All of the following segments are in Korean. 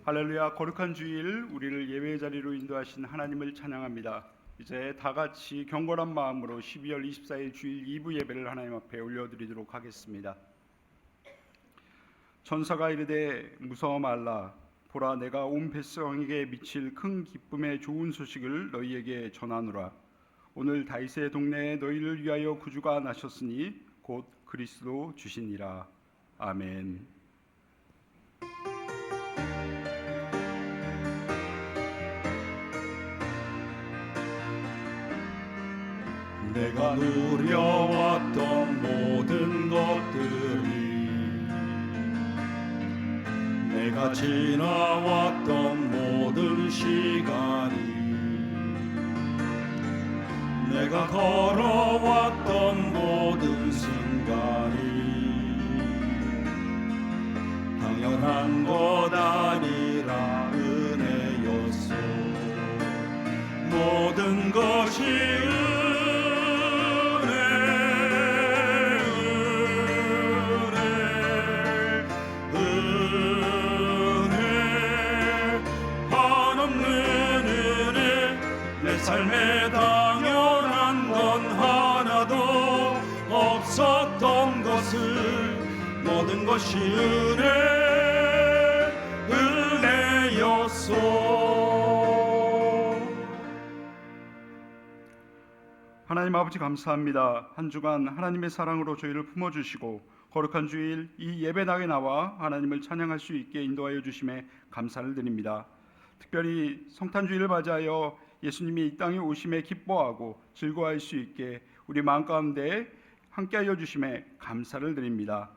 할렐루야. 거룩한 주일 우리를 예배의 자리로 인도하신 하나님을 찬양합니다. 이제 다 같이 경건한 마음으로 12월 24일 주일 2부 예배를 하나님 앞에 올려드리도록 하겠습니다. 천사가 이르되 무서워 말라. 보라, 내가 온 백성에게 미칠 큰 기쁨의 좋은 소식을 너희에게 전하노라. 오늘 다윗의 동네에 너희를 위하여 구주가 나셨으니 곧 그리스도 주시니라. 아멘. 내가 누려왔던 모든 것들이, 내가 지나왔던 모든 시간이, 내가 걸어왔던 모든 순간이 당연한 것 아니라 은혜였소. 모든 것이 삶에 당연한 건 하나도 없었던 것을 모든 것이 은혜였소. 하나님 아버지 감사합니다. 한 주간 하나님의 사랑으로 저희를 품어주시고 거룩한 주일 이 예배당에 나와 하나님을 찬양할 수 있게 인도하여 주심에 감사를 드립니다. 특별히 성탄주일을 맞이하여 예수님이 이 땅에 오심에 기뻐하고 즐거워할 수 있게 우리 마음 가운데 함께하여 주심에 감사를 드립니다.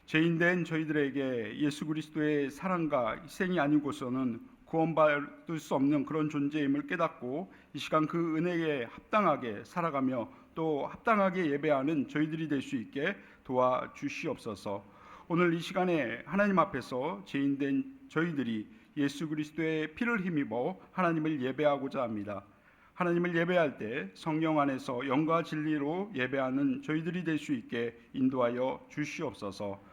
죄인된 저희들에게 예수 그리스도의 사랑과 희생이 아니고서는 구원받을 수 없는 그런 존재임을 깨닫고 이 시간 그 은혜에 합당하게 살아가며 또 합당하게 예배하는 저희들이 될 수 있게 도와주시옵소서. 오늘 이 시간에 하나님 앞에서 죄인된 저희들이 예수 그리스도의 피를 힘입어 하나님을 예배하고자 합니다. 하나님을 예배할 때 성령 안에서 영과 진리로 예배하는 저희들이 될 수 있게 인도하여 주시옵소서.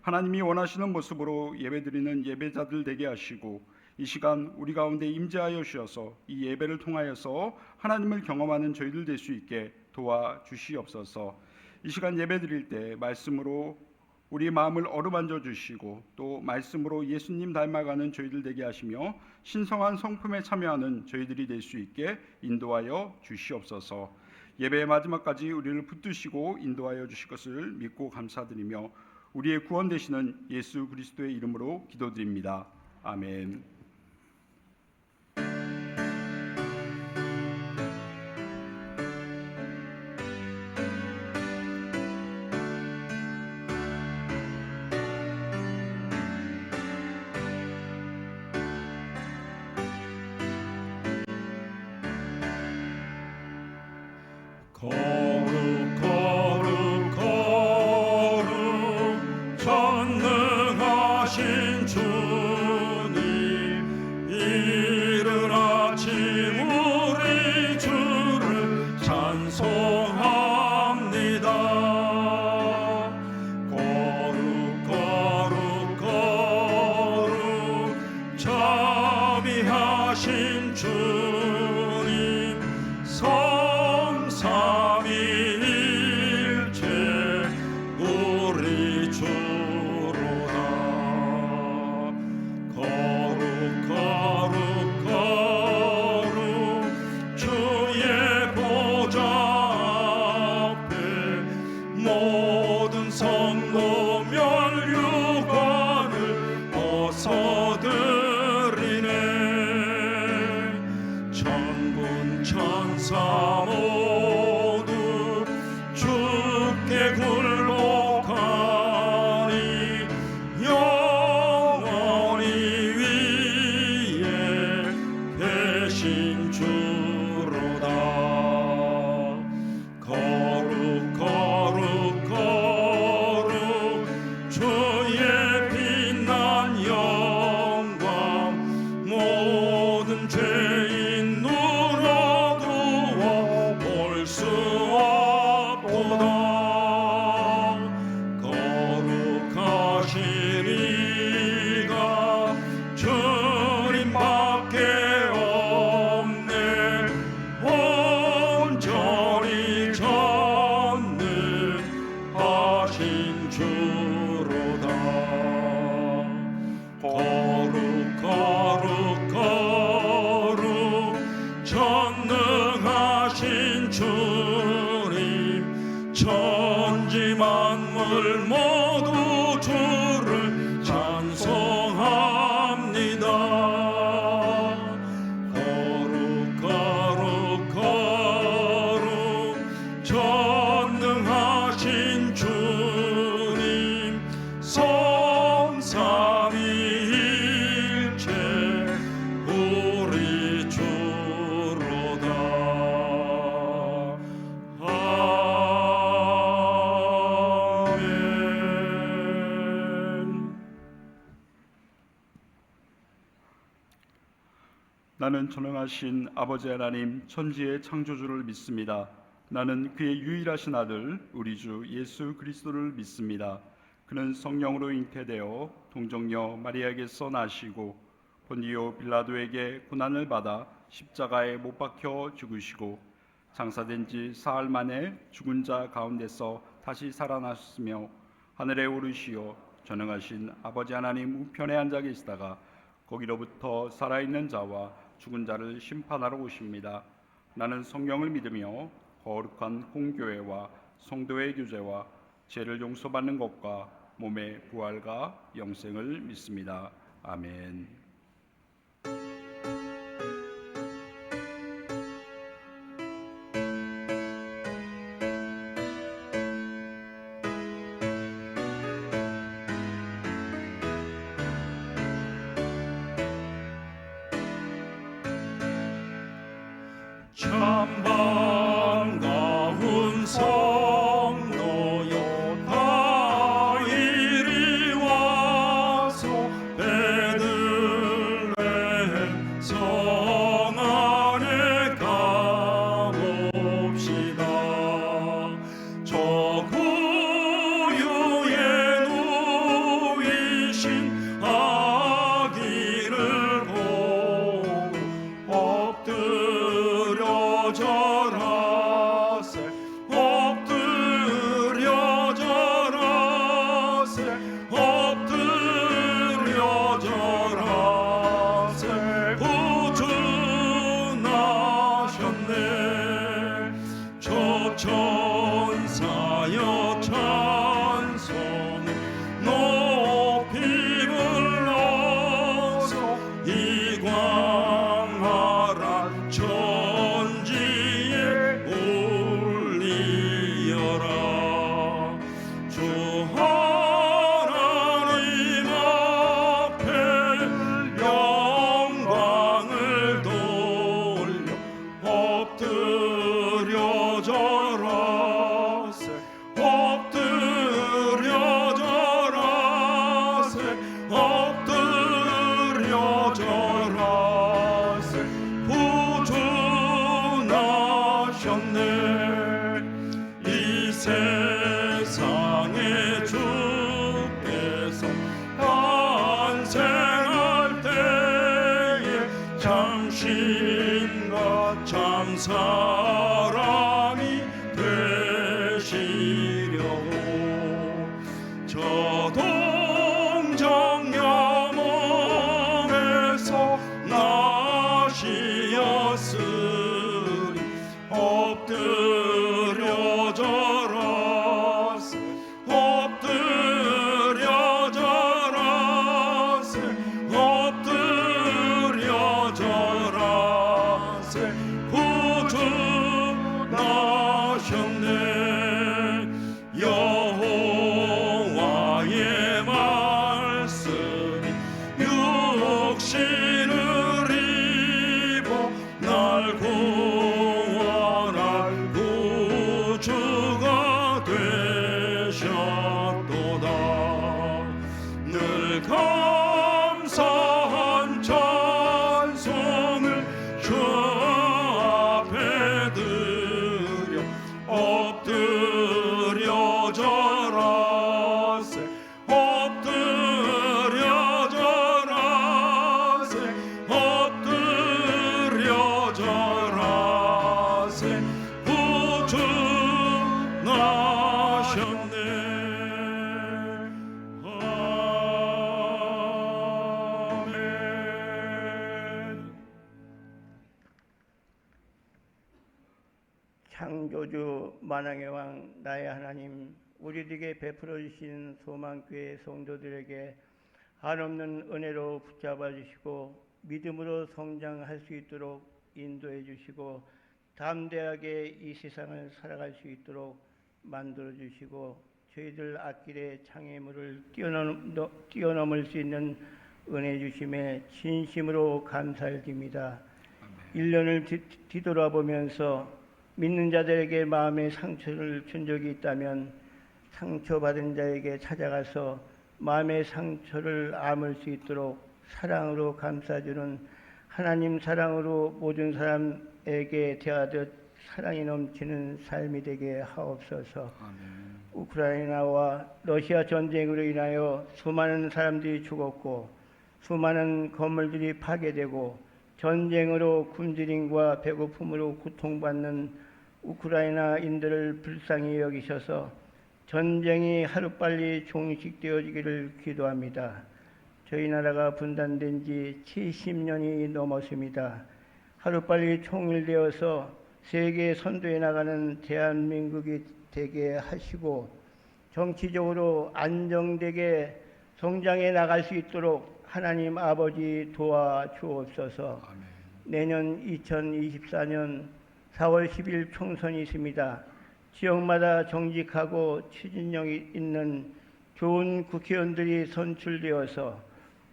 하나님이 원하시는 모습으로 예배드리는 예배자들 되게 하시고 이 시간 우리 가운데 임재하여 주셔서 이 예배를 통하여서 하나님을 경험하는 저희들 될 수 있게 도와주시옵소서. 이 시간 예배드릴 때 말씀으로 우리 마음을 어루만져 주시고 또 말씀으로 예수님 닮아가는 저희들 되게 하시며 신성한 성품에 참여하는 저희들이 될 수 있게 인도하여 주시옵소서. 예배의 마지막까지 우리를 붙드시고 인도하여 주실 것을 믿고 감사드리며 우리의 구원 되시는 예수 그리스도의 이름으로 기도드립니다. 아멘. 거룩 거룩 거룩 전능하신 주님, 이른 아침 우리 주를 찬송합니다. 거룩 거룩 거룩 자비하신 주님, 삼위일체 우리 주로다. 거룩 거룩 거룩 주의 보좌 앞에 모든 성도 멸류관을 벗어드리네. 천군 천사 모두 주께 굴복하니 영원히 위에 계신 주로다. 거룩 거룩 거룩 주의 빛난 영광, 모든 죄인 눌러두어 볼 수 없도다. 천지 만물 모두 주를 찬송합니다. 거룩 거룩 거룩 전능하신 주님 성삼위일체 우리 주로다. 아멘. 나는 전능하신 아버지 하나님 천지의 창조주를 믿습니다. 나는 그의 유일하신 아들 우리 주 예수 그리스도를 믿습니다. 그는 성령으로 잉태되어 동정녀 마리아에게서 나시고 본디오 빌라도에게 고난을 받아 십자가에 못 박혀 죽으시고 장사된 지 사흘 만에 죽은 자 가운데서 다시 살아나셨으며 하늘에 오르시어 전능하신 아버지 하나님 우편에 앉아 계시다가 거기로부터 살아있는 자와 죽은 자를 심판하러 오십니다. 나는 성령을 믿으며 거룩한 공교회와 성도의 교제와 죄를 용서받는 것과 몸의 부활과 영생을 믿습니다. 아멘. 참 반가운 성도여 다 이리 와서 베들레헴 성 안에 가봅시다. 저 구유에 누이신 아기를 보고 엎드려 절하세 엎드려 절하세 엎드려 절하세 구주 나셨네. 저 천사여 찬송을 높이 불러서 이광활한 천지에 올리어라. 주 하나님 앞에 영광을 돌려 엎드려 절하세 엎드려 절하세 엎드려 절하세 구주 나셨네. 이 세상에 주께서 탄생할 때에 참신과 참 사람이 되시려고 저 동정녀 몸에서 나시었으니 엎드려 절하세 엎드려 절하세 엎드려 절하세 구주 나셨네. 여호와의 말씀이 육신을 입어 날 구원할 구주가 되셨도다. 늘 감사한 찬송을 주 앞에 드려 엎드려 절하세 엎드려 절하세 엎드려 절하세 구주 나셨네. 아멘. 창조 천주교주 만왕의 왕 나의 하나님, 우리들에게 베풀어 주신 소망교회 성도들에게 한없는 은혜로 붙잡아 주시고 믿음으로 성장할 수 있도록 인도해 주시고 담대하게 이 세상을 살아갈 수 있도록 만들어 주시고 저희들 앞길에 장애물을 뛰어넘을 수 있는 은혜 주심에 진심으로 감사를 드립니다. 1년을 뒤돌아보면서 믿는 자들에게 마음의 상처를 준 적이 있다면 상처받은 자에게 찾아가서 마음의 상처를 아물 수 있도록 사랑으로 감싸주는 하나님 사랑으로 모든 사람에게 대하듯 사랑이 넘치는 삶이 되게 하옵소서. 우크라이나와 러시아 전쟁으로 인하여 수많은 사람들이 죽었고 수많은 건물들이 파괴되고 전쟁으로 굶주림과 배고픔으로 고통받는 우크라이나인들을 불쌍히 여기셔서 전쟁이 하루빨리 종식되어지기를 기도합니다. 저희 나라가 분단된 지 70년이 넘었습니다. 하루빨리 통일되어서 세계 선도에 나가는 대한민국이 되게 하시고 정치적으로 안정되게 성장해 나갈 수 있도록 하나님 아버지 도와주옵소서. 내년 2024년 4월 10일 총선이 있습니다. 지역마다 정직하고 추진력이 있는 좋은 국회의원들이 선출되어서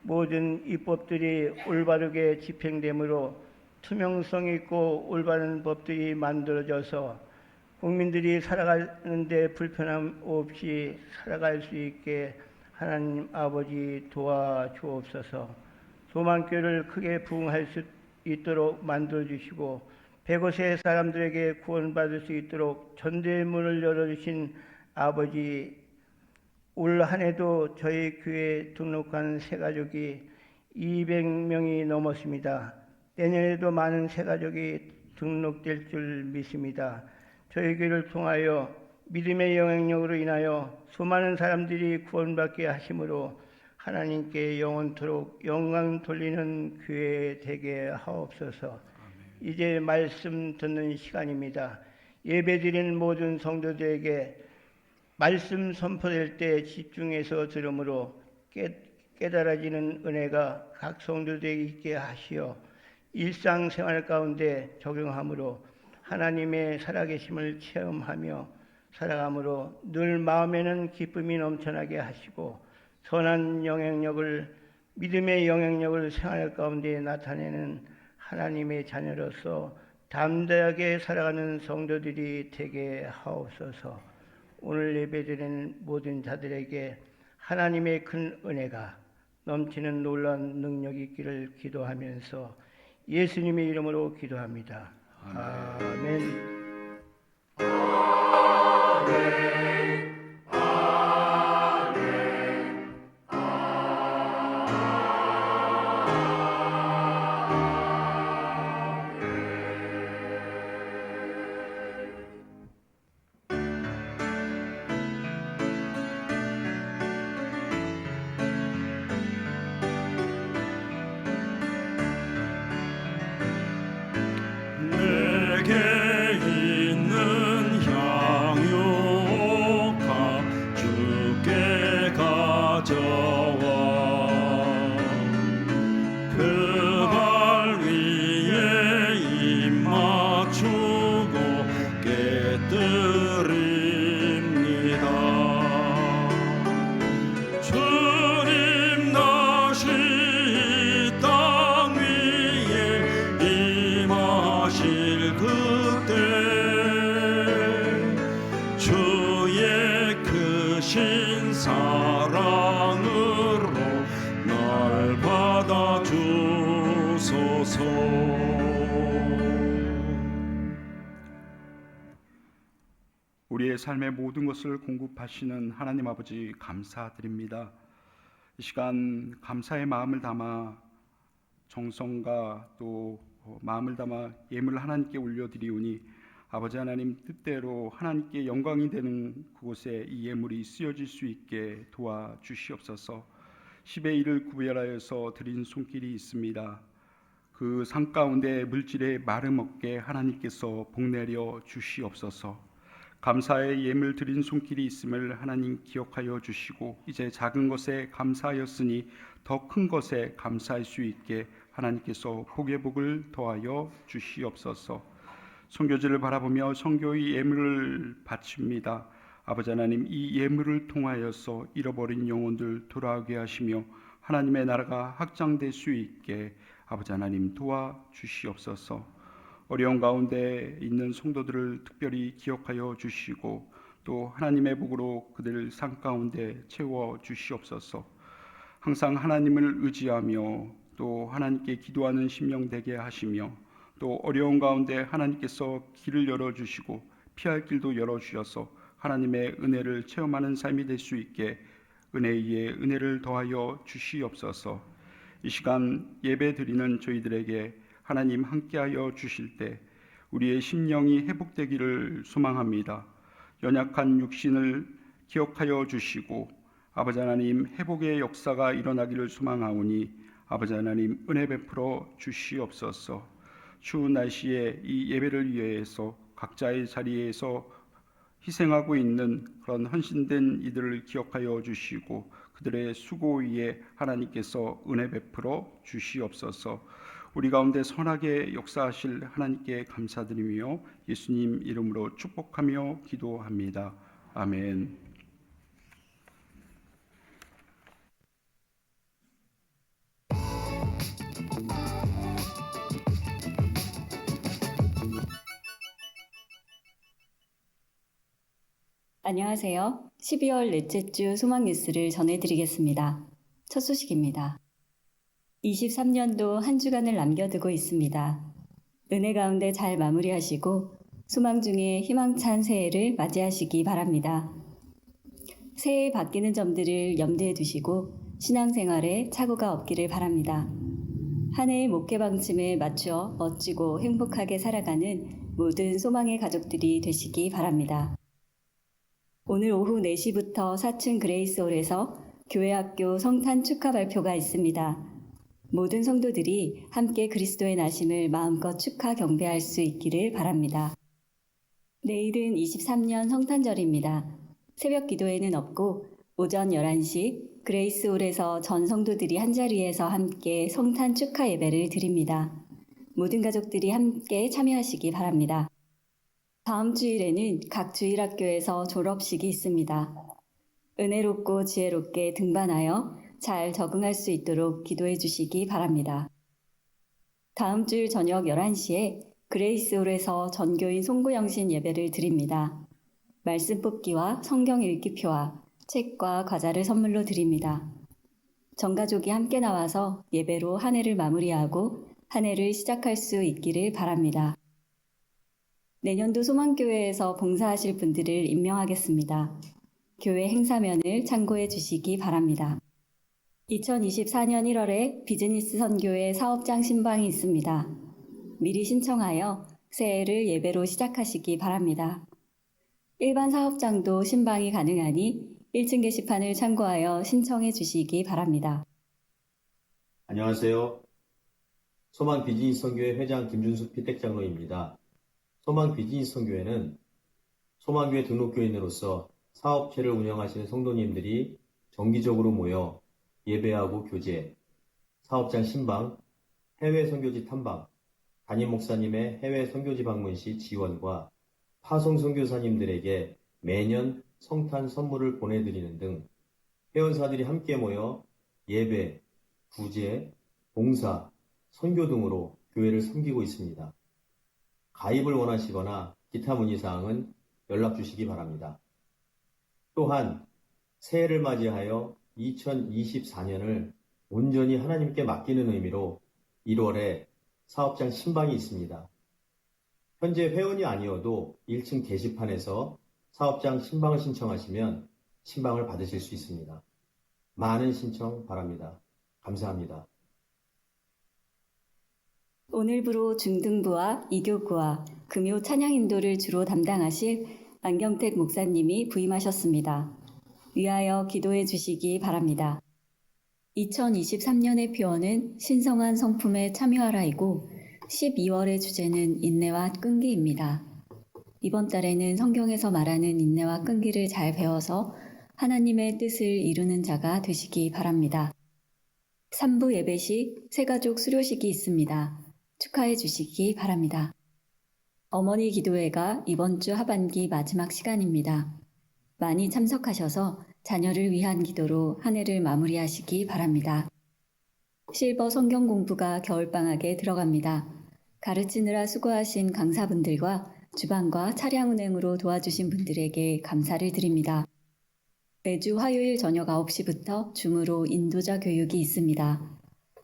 모든 입법들이 올바르게 집행되므로 투명성 있고 올바른 법들이 만들어져서 국민들이 살아가는 데 불편함 없이 살아갈 수 있게 하나님 아버지 도와주옵소서. 소망교회를 크게 부흥할 수 있도록 만들어주시고 100곳의 사람들에게 구원받을 수 있도록 전도의 문을 열어주신 아버지, 올 한 해도 저희 교회에 등록한 새가족이 200명이 넘었습니다. 내년에도 많은 새가족이 등록될 줄 믿습니다. 저희 교회를 통하여 믿음의 영향력으로 인하여 수많은 사람들이 구원받게 하심으로 하나님께 영원토록 영광 돌리는 교회 되게 하옵소서. 이제 말씀 듣는 시간입니다. 예배드리는 모든 성도들에게 말씀 선포될 때 집중해서 들으므로 깨달아지는 은혜가 각 성도들에게 있게 하시어 일상생활 가운데 적용함으로 하나님의 살아계심을 체험하며 살아감으로 늘 마음에는 기쁨이 넘쳐나게 하시고 선한 영향력을, 믿음의 영향력을 생활 가운데 나타내는 하나님의 자녀로서 담대하게 살아가는 성도들이 되게 하옵소서. 오늘 예배드리는 모든 자들에게 하나님의 큰 은혜가 넘치는 놀라운 능력이 있기를 기도하면서 예수님의 이름으로 기도합니다. 아멘. 내게 있는 향유가 주께 가져와 그 발 위에 입 맞추고 깨뜨립니다. 주님 다시 이 땅 위에 임하실 그때 주의 크신 사랑으로 날 받아주소서. 우리의 삶의 모든 것을 공급하시는 하나님 아버지 감사드립니다. 이 시간 감사의 마음을 담아 정성과 또 마음을 담아 예물을 하나님께 올려드리오니 아버지 하나님 뜻대로 하나님께 영광이 되는 그곳에 이 예물이 쓰여질 수 있게 도와주시옵소서. 10의 1을 구별하여서 드린 손길이 있습니다. 그 산 가운데 물질에 마름 없게 하나님께서 복내려 주시옵소서. 감사의 예물 드린 손길이 있음을 하나님 기억하여 주시고 이제 작은 것에 감사하였으니 더 큰 것에 감사할 수 있게 하나님께서 복의 복을 더하여 주시옵소서. 선교지를 바라보며 선교의 예물을 바칩니다. 아버지 하나님, 이 예물을 통하여서 잃어버린 영혼들 돌아오게 하시며 하나님의 나라가 확장될 수 있게 아버지 하나님 도와주시옵소서. 어려운 가운데 있는 성도들을 특별히 기억하여 주시고 또 하나님의 복으로 그들 삶 가운데 채워 주시옵소서. 항상 하나님을 의지하며 또 하나님께 기도하는 심령 되게 하시며 또 어려운 가운데 하나님께서 길을 열어주시고 피할 길도 열어주셔서 하나님의 은혜를 체험하는 삶이 될 수 있게 은혜 위에 은혜를 더하여 주시옵소서. 이 시간 예배 드리는 저희들에게 하나님 함께하여 주실 때 우리의 심령이 회복되기를 소망합니다. 연약한 육신을 기억하여 주시고 아버지 하나님 회복의 역사가 일어나기를 소망하오니 아버지 하나님 은혜 베풀어 주시옵소서. 추운 날씨에 이 예배를 위해서 각자의 자리에서 희생하고 있는 그런 헌신된 이들을 기억하여 주시고 그들의 수고 위에 하나님께서 은혜 베풀어 주시옵소서. 우리 가운데 선하게 역사하실 하나님께 감사드리며 예수님 이름으로 축복하며 기도합니다. 아멘. 안녕하세요. 12월 넷째 주 소망 뉴스를 전해드리겠습니다. 첫 소식입니다. 23년도 한 주간을 남겨두고 있습니다. 은혜 가운데 잘 마무리하시고 소망 중에 희망찬 새해를 맞이하시기 바랍니다. 새해에 바뀌는 점들을 염두에 두시고 신앙생활에 착오가 없기를 바랍니다. 한 해의 목회 방침에 맞추어 멋지고 행복하게 살아가는 모든 소망의 가족들이 되시기 바랍니다. 오늘 오후 4시부터 사춘 그레이스홀에서 교회학교 성탄 축하 발표가 있습니다. 모든 성도들이 함께 그리스도의 나심을 마음껏 축하 경배할 수 있기를 바랍니다. 내일은 23년 성탄절입니다. 새벽 기도회는 없고 오전 11시 그레이스홀에서 전 성도들이 한자리에서 함께 성탄 축하 예배를 드립니다. 모든 가족들이 함께 참여하시기 바랍니다. 다음 주일에는 각 주일학교에서 졸업식이 있습니다. 은혜롭고 지혜롭게 등반하여 잘 적응할 수 있도록 기도해 주시기 바랍니다. 다음 주일 저녁 11시에 그레이스홀에서 전교인 송구영신 예배를 드립니다. 말씀 뽑기와 성경 읽기표와 책과 과자를 선물로 드립니다. 전 가족이 함께 나와서 예배로 한 해를 마무리하고 한 해를 시작할 수 있기를 바랍니다. 내년도 소망교회에서 봉사하실 분들을 임명하겠습니다. 교회 행사면을 참고해 주시기 바랍니다. 2024년 1월에 비즈니스 선교회 사업장 신방이 있습니다. 미리 신청하여 새해를 예배로 시작하시기 바랍니다. 일반 사업장도 신방이 가능하니 1층 게시판을 참고하여 신청해 주시기 바랍니다. 안녕하세요. 소망 비즈니스 선교회 회장 김준수 피택장로입니다. 소망 비즈니스 선교회는 소망교회 등록교인으로서 사업체를 운영하시는 성도님들이 정기적으로 모여 예배하고 교제, 사업장 신방, 해외 선교지 탐방, 담임 목사님의 해외 선교지 방문 시 지원과 파송 선교사님들에게 매년 성탄 선물을 보내드리는 등 회원사들이 함께 모여 예배, 구제, 봉사, 선교 등으로 교회를 섬기고 있습니다. 가입을 원하시거나 기타 문의사항은 연락 주시기 바랍니다. 또한 새해를 맞이하여 2024년을 온전히 하나님께 맡기는 의미로 1월에 사업장 신방이 있습니다. 현재 회원이 아니어도 1층 게시판에서 사업장 신방을 신청하시면 신방을 받으실 수 있습니다. 많은 신청 바랍니다. 감사합니다. 오늘부로 중등부와 이교구와 금요 찬양 인도를 주로 담당하실 안경택 목사님이 부임하셨습니다. 위하여 기도해 주시기 바랍니다. 2023년의 표어는 신성한 성품에 참여하라이고 12월의 주제는 인내와 끈기입니다. 이번 달에는 성경에서 말하는 인내와 끈기를 잘 배워서 하나님의 뜻을 이루는 자가 되시기 바랍니다. 3부 예배 시 새가족 수료식이 있습니다. 축하해 주시기 바랍니다. 어머니 기도회가 이번 주 하반기 마지막 시간입니다. 많이 참석하셔서 자녀를 위한 기도로 한 해를 마무리하시기 바랍니다. 실버 성경 공부가 겨울방학에 들어갑니다. 가르치느라 수고하신 강사분들과 주방과 차량 운행으로 도와주신 분들에게 감사를 드립니다. 매주 화요일 저녁 9시부터 줌으로 인도자 교육이 있습니다.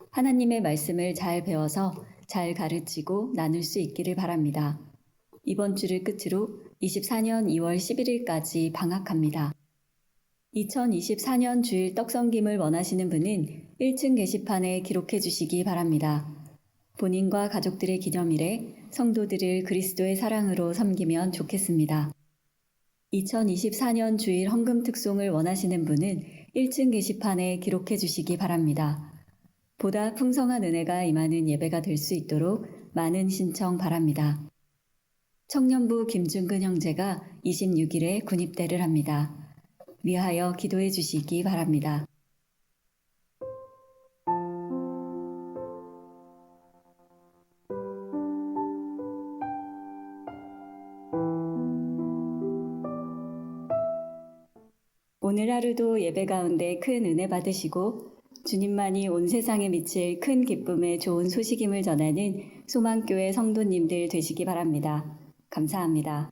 하나님의 말씀을 잘 배워서 잘 가르치고 나눌 수 있기를 바랍니다. 이번 주를 끝으로 24년 2월 11일까지 방학합니다. 2024년 주일 떡성김을 원하시는 분은 1층 게시판에 기록해 주시기 바랍니다. 본인과 가족들의 기념일에 성도들을 그리스도의 사랑으로 섬기면 좋겠습니다. 2024년 주일 헌금 특송을 원하시는 분은 1층 게시판에 기록해 주시기 바랍니다. 보다 풍성한 은혜가 임하는 예배가 될 수 있도록 많은 신청 바랍니다. 청년부 김준근 형제가 26일에 군입대를 합니다. 위하여 기도해 주시기 바랍니다. 오늘 하루도 예배 가운데 큰 은혜 받으시고 주님만이 온 세상에 미칠 큰 기쁨의 좋은 소식임을 전하는 소망교회 성도님들 되시기 바랍니다. 감사합니다.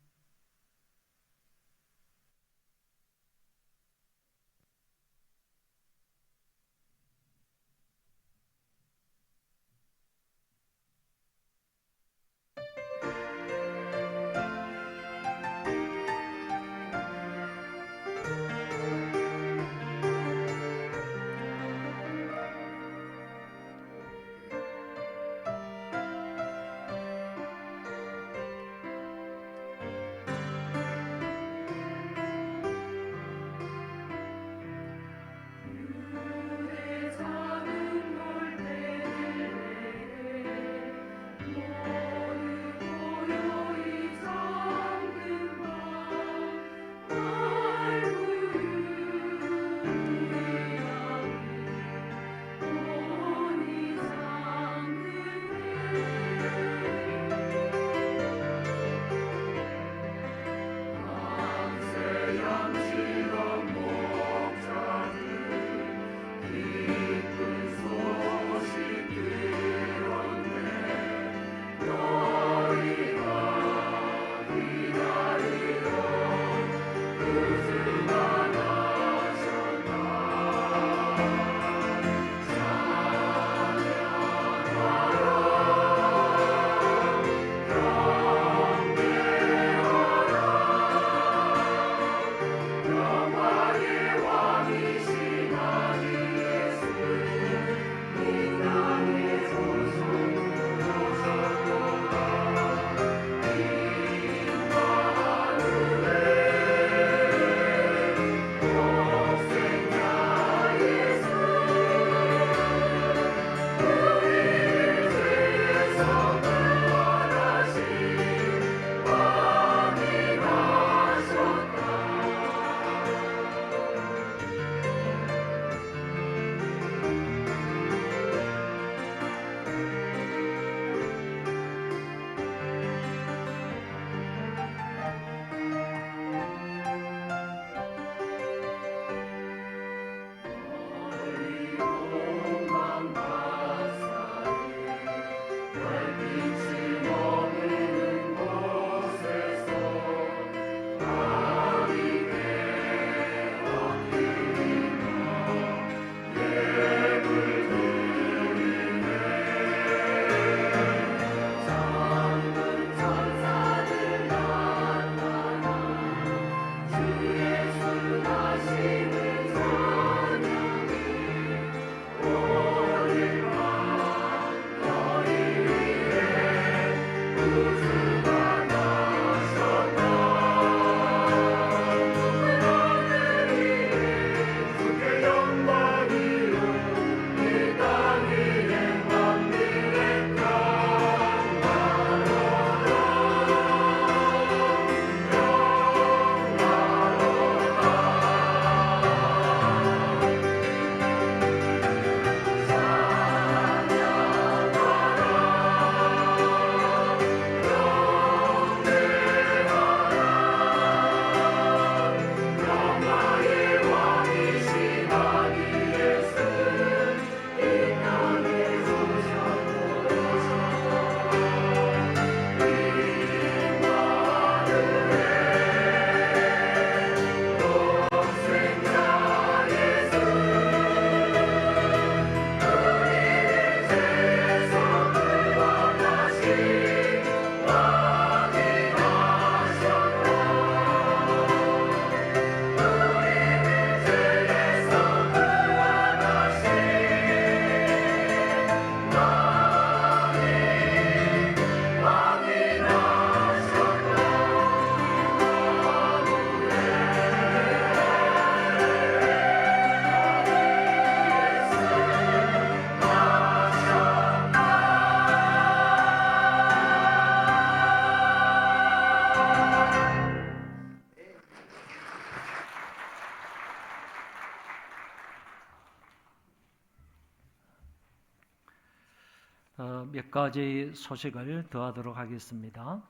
몇 가지 소식을 더하도록 하겠습니다.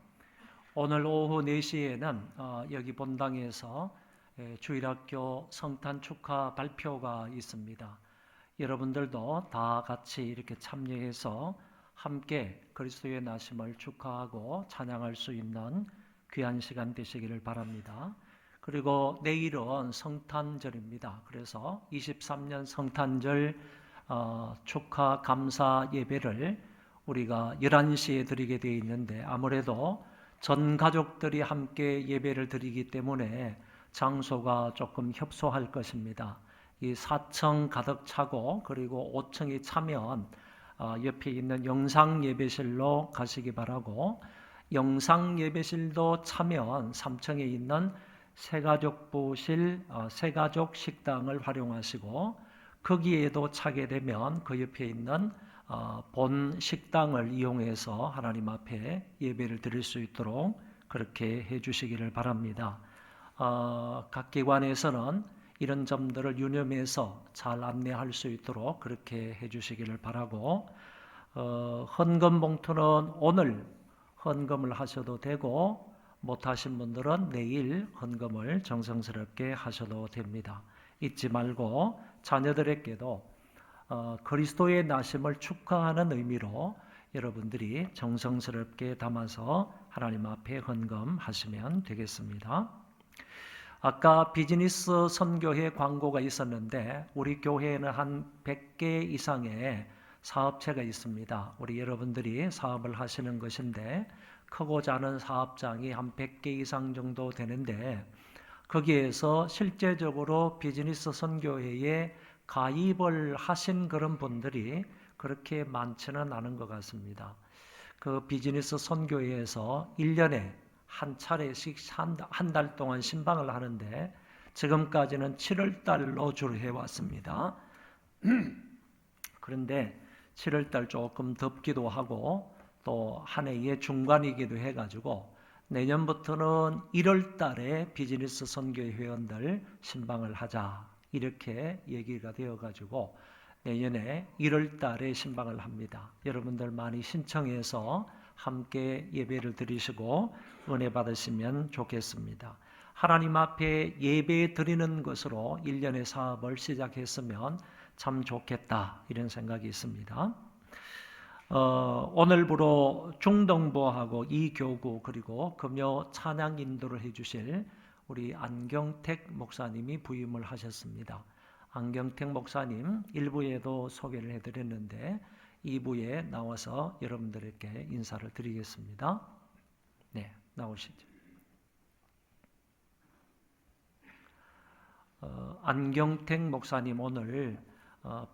오늘 오후 4시에는 여기 본당에서 주일학교 성탄 축하 발표가 있습니다. 여러분들도 다 같이 이렇게 참여해서 함께 그리스도의 나심을 축하하고 찬양할 수 있는 귀한 시간 되시기를 바랍니다. 그리고 내일은 성탄절입니다. 그래서 23년 성탄절 축하 감사 예배를 우리가 11시에 드리게 되어 있는데 아무래도 전 가족들이 함께 예배를 드리기 때문에 장소가 조금 협소할 것입니다. 이 4층 가득 차고 그리고 5층이 차면 옆에 있는 영상 예배실로 가시기 바라고, 영상 예배실도 차면 3층에 있는 새가족부실 새가족 식당을 활용하시고, 거기에도 차게 되면 그 옆에 있는 본 식당을 이용해서 하나님 앞에 예배를 드릴 수 있도록 그렇게 해주시기를 바랍니다. 각 기관에서는 이런 점들을 유념해서 잘 안내할 수 있도록 그렇게 해주시기를 바라고, 헌금 봉투는 오늘 헌금을 하셔도 되고 못하신 분들은 내일 헌금을 정성스럽게 하셔도 됩니다. 잊지 말고 자녀들에게도 그리스도의 나심을 축하하는 의미로 여러분들이 정성스럽게 담아서 하나님 앞에 헌금하시면 되겠습니다. 아까 비즈니스 선교회 광고가 있었는데 우리 교회에는 한 100개 이상의 사업체가 있습니다. 우리 여러분들이 사업을 하시는 것인데 크고 작은 사업장이 한 100개 이상 정도 되는데 거기에서 실제적으로 비즈니스 선교회에 가입을 하신 그런 분들이 그렇게 많지는 않은 것 같습니다. 그 비즈니스 선교회에서 1년에 한 차례씩 한 달 동안 신방을 하는데 지금까지는 7월 달로 주로 해왔습니다. 그런데 7월 달 조금 덥기도 하고 또 한 해의 중간이기도 해가지고 내년부터는 1월 달에 비즈니스 선교 회원들 신방을 하자 이렇게 얘기가 되어가지고 내년에 1월 달에 신방을 합니다. 여러분들 많이 신청해서 함께 예배를 드리시고 은혜 받으시면 좋겠습니다. 하나님 앞에 예배 드리는 것으로 1년의 사업을 시작했으면 참 좋겠다 이런 생각이 있습니다. 오늘부로 중동부하고 이교구 그리고 금요 찬양 인도를 해주실 우리 안경택 목사님이 부임을 하셨습니다. 안경택 목사님 1부에도 소개를 해드렸는데 2부에 나와서 여러분들에게 인사를 드리겠습니다. 네, 나오시죠. 안경택 목사님 오늘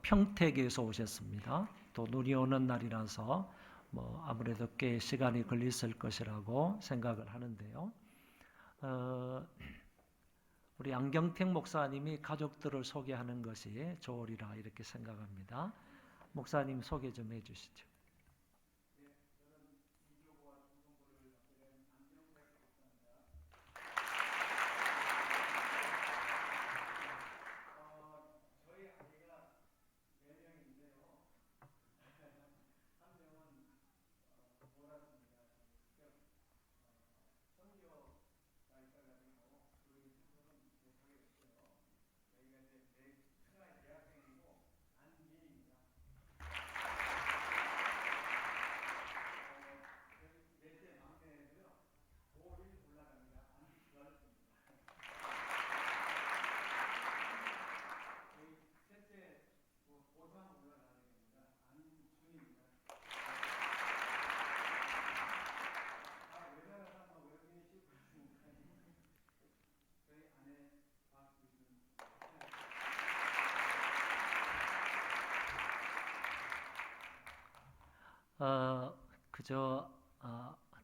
평택에서 오셨습니다. 또 눈이 오는 날이라서 아무래도 꽤 시간이 걸렸을 것이라고 생각을 하는데요. 우리 안경택 목사님이 가족들을 소개하는 것이 좋으리라 이렇게 생각합니다. 목사님 소개 좀 해주시죠.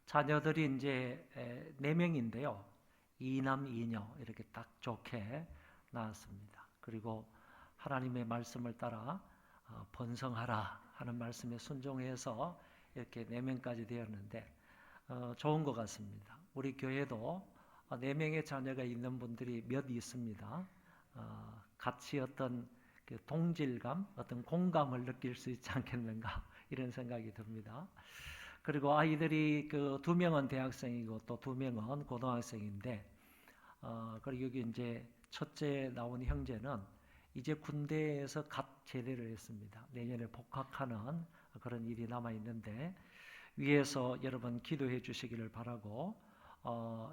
자녀들이 이제 4명인데요. 2남 2녀 이렇게 딱 좋게 낳았습니다. 그리고 하나님의 말씀을 따라 번성하라 하는 말씀에 순종해서 이렇게 4명까지 되었는데 좋은 것 같습니다. 우리 교회도 4명의 자녀가 있는 분들이 몇 있습니다. 같이 어떤 동질감, 어떤 공감을 느낄 수 있지 않겠는가 이런 생각이 듭니다. 그리고 아이들이 그 2명은 대학생이고 또 2명은 고등학생인데, 그리고 여기 이제 첫째 나온 형제는 이제 군대에서 갓 제대를 했습니다. 내년에 복학하는 그런 일이 남아 있는데, 위에서 여러분 기도해 주시기를 바라고,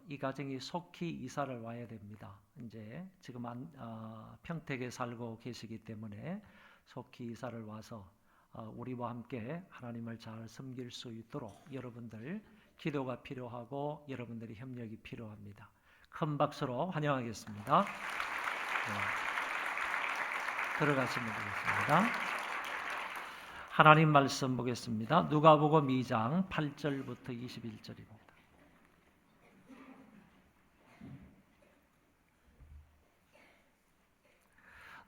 이 가정이 속히 이사를 와야 됩니다. 이제 지금 평택에 살고 계시기 때문에 속히 이사를 와서 우리와 함께 하나님을 잘 섬길 수 있도록 여러분들 기도가 필요하고 여러분들의 협력이 필요합니다. 큰 박수로 환영하겠습니다. 네. 들어가시면 되겠습니다. 하나님 말씀 보겠습니다. 누가복음 2장 8절부터 21절입니다.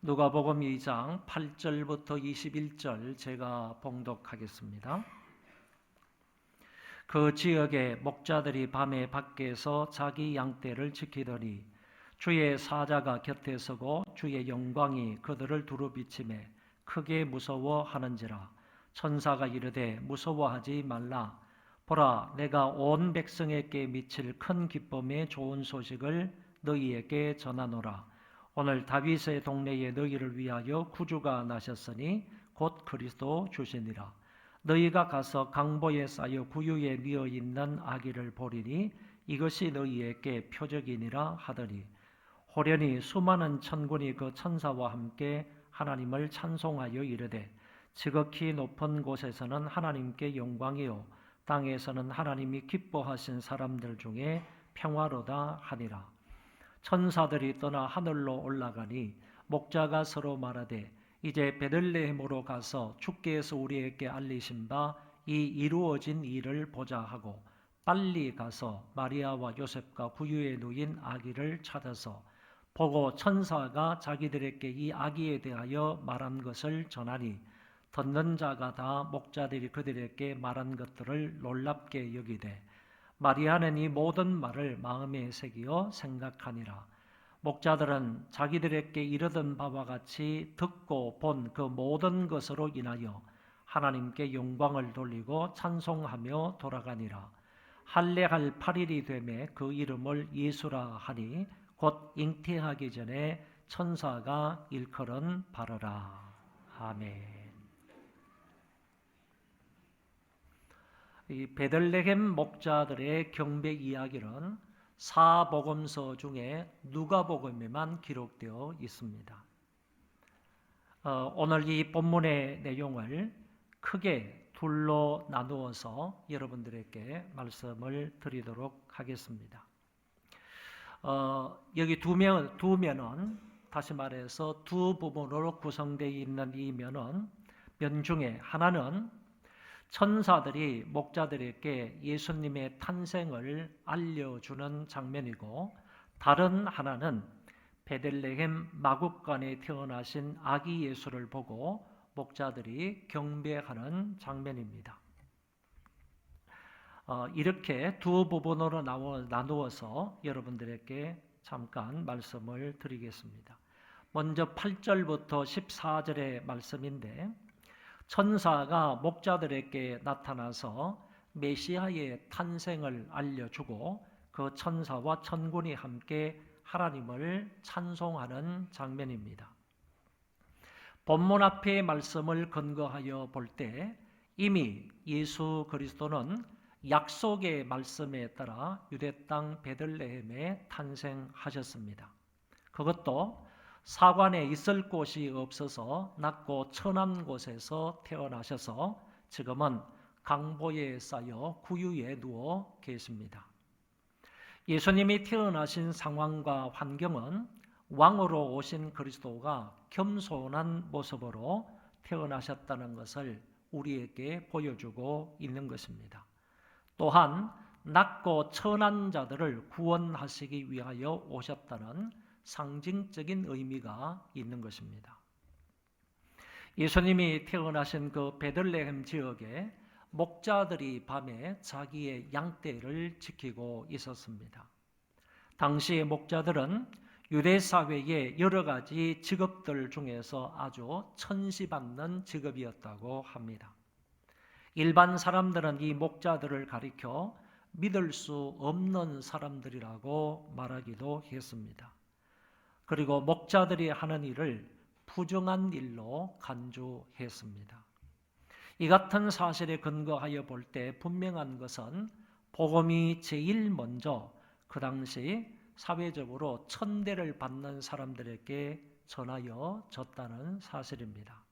누가복음 2장 8절부터 21절 제가 봉독하겠습니다. 그 지역에 목자들이 밤에 밖에서 자기 양떼를 지키더니 주의 사자가 곁에 서고 주의 영광이 그들을 두루 비치매 크게 무서워하는지라. 천사가 이르되 무서워하지 말라. 보라, 내가 온 백성에게 미칠 큰 기쁨의 좋은 소식을 너희에게 전하노라. 오늘 다윗의 동네에 너희를 위하여 구주가 나셨으니 곧 그리스도 주시니라. 너희가 가서 강보에 쌓여 구유에 미어 있는 아기를 보리니 이것이 너희에게 표적이니라 하더니, 호련히 수많은 천군이 그 천사와 함께 하나님을 찬송하여 이르되, 지극히 높은 곳에서는 하나님께 영광이요 땅에서는 하나님이 기뻐하신 사람들 중에 평화로다 하니라. 천사들이 떠나 하늘로 올라가니 목자가 서로 말하되, 이제 베들레헴으로 가서 주께서 우리에게 알리신 바 이 이루어진 일을 보자 하고 빨리 가서 마리아와 요셉과 구유에 누인 아기를 찾아서 보고 천사가 자기들에게 이 아기에 대하여 말한 것을 전하니, 듣는 자가 다 목자들이 그들에게 말한 것들을 놀랍게 여기되 마리아는 이 모든 말을 마음에 새기어 생각하니라. 목자들은 자기들에게 이르던 바와 같이 듣고 본 그 모든 것으로 인하여 하나님께 영광을 돌리고 찬송하며 돌아가니라. 할례할 8일이 되매 그 이름을 예수라 하니 곧 잉태하기 전에 천사가 일컬은 바르라. 아멘. 이 베들레헴 목자들의 경배 이야기는 사복음서 중에 누가복음에만 기록되어 있습니다. 오늘 이 본문의 내용을 크게 둘로 나누어서 여러분들에게 말씀을 드리도록 하겠습니다. 여기 두 면은 다시 말해서 두 부분으로 구성되어 있는 이 면 중에 하나는 천사들이 목자들에게 예수님의 탄생을 알려주는 장면이고, 다른 하나는 베들레헴 마국간에 태어나신 아기 예수를 보고 목자들이 경배하는 장면입니다. 이렇게 두 부분으로 나누어서 여러분들에게 잠깐 말씀을 드리겠습니다. 먼저 8절부터 14절의 말씀인데, 천사가 목자들에게 나타나서 메시아의 탄생을 알려주고 그 천사와 천군이 함께 하나님을 찬송하는 장면입니다. 본문 앞의 말씀을 근거하여 볼 때 이미 예수 그리스도는 약속의 말씀에 따라 유대 땅 베들레헴에 탄생하셨습니다. 그것도 사관에 있을 곳이 없어서 낮고 천한 곳에서 태어나셔서 지금은 강보에 쌓여 구유에 누워 계십니다. 예수님이 태어나신 상황과 환경은 왕으로 오신 그리스도가 겸손한 모습으로 태어나셨다는 것을 우리에게 보여주고 있는 것입니다. 또한 낮고 천한 자들을 구원하시기 위하여 오셨다는 상징적인 의미가 있는 것입니다. 예수님이 태어나신 그 베들레헴 지역에 목자들이 밤에 자기의 양떼를 지키고 있었습니다. 당시의 목자들은 유대 사회의 여러 가지 직업들 중에서 아주 천시받는 직업이었다고 합니다. 일반 사람들은 이 목자들을 가리켜 믿을 수 없는 사람들이라고 말하기도 했습니다. 그리고 목자들이 하는 일을 부정한 일로 간주했습니다. 이 같은 사실에 근거하여 볼 때 분명한 것은 복음이 제일 먼저 그 당시 사회적으로 천대를 받는 사람들에게 전하여졌다는 사실입니다.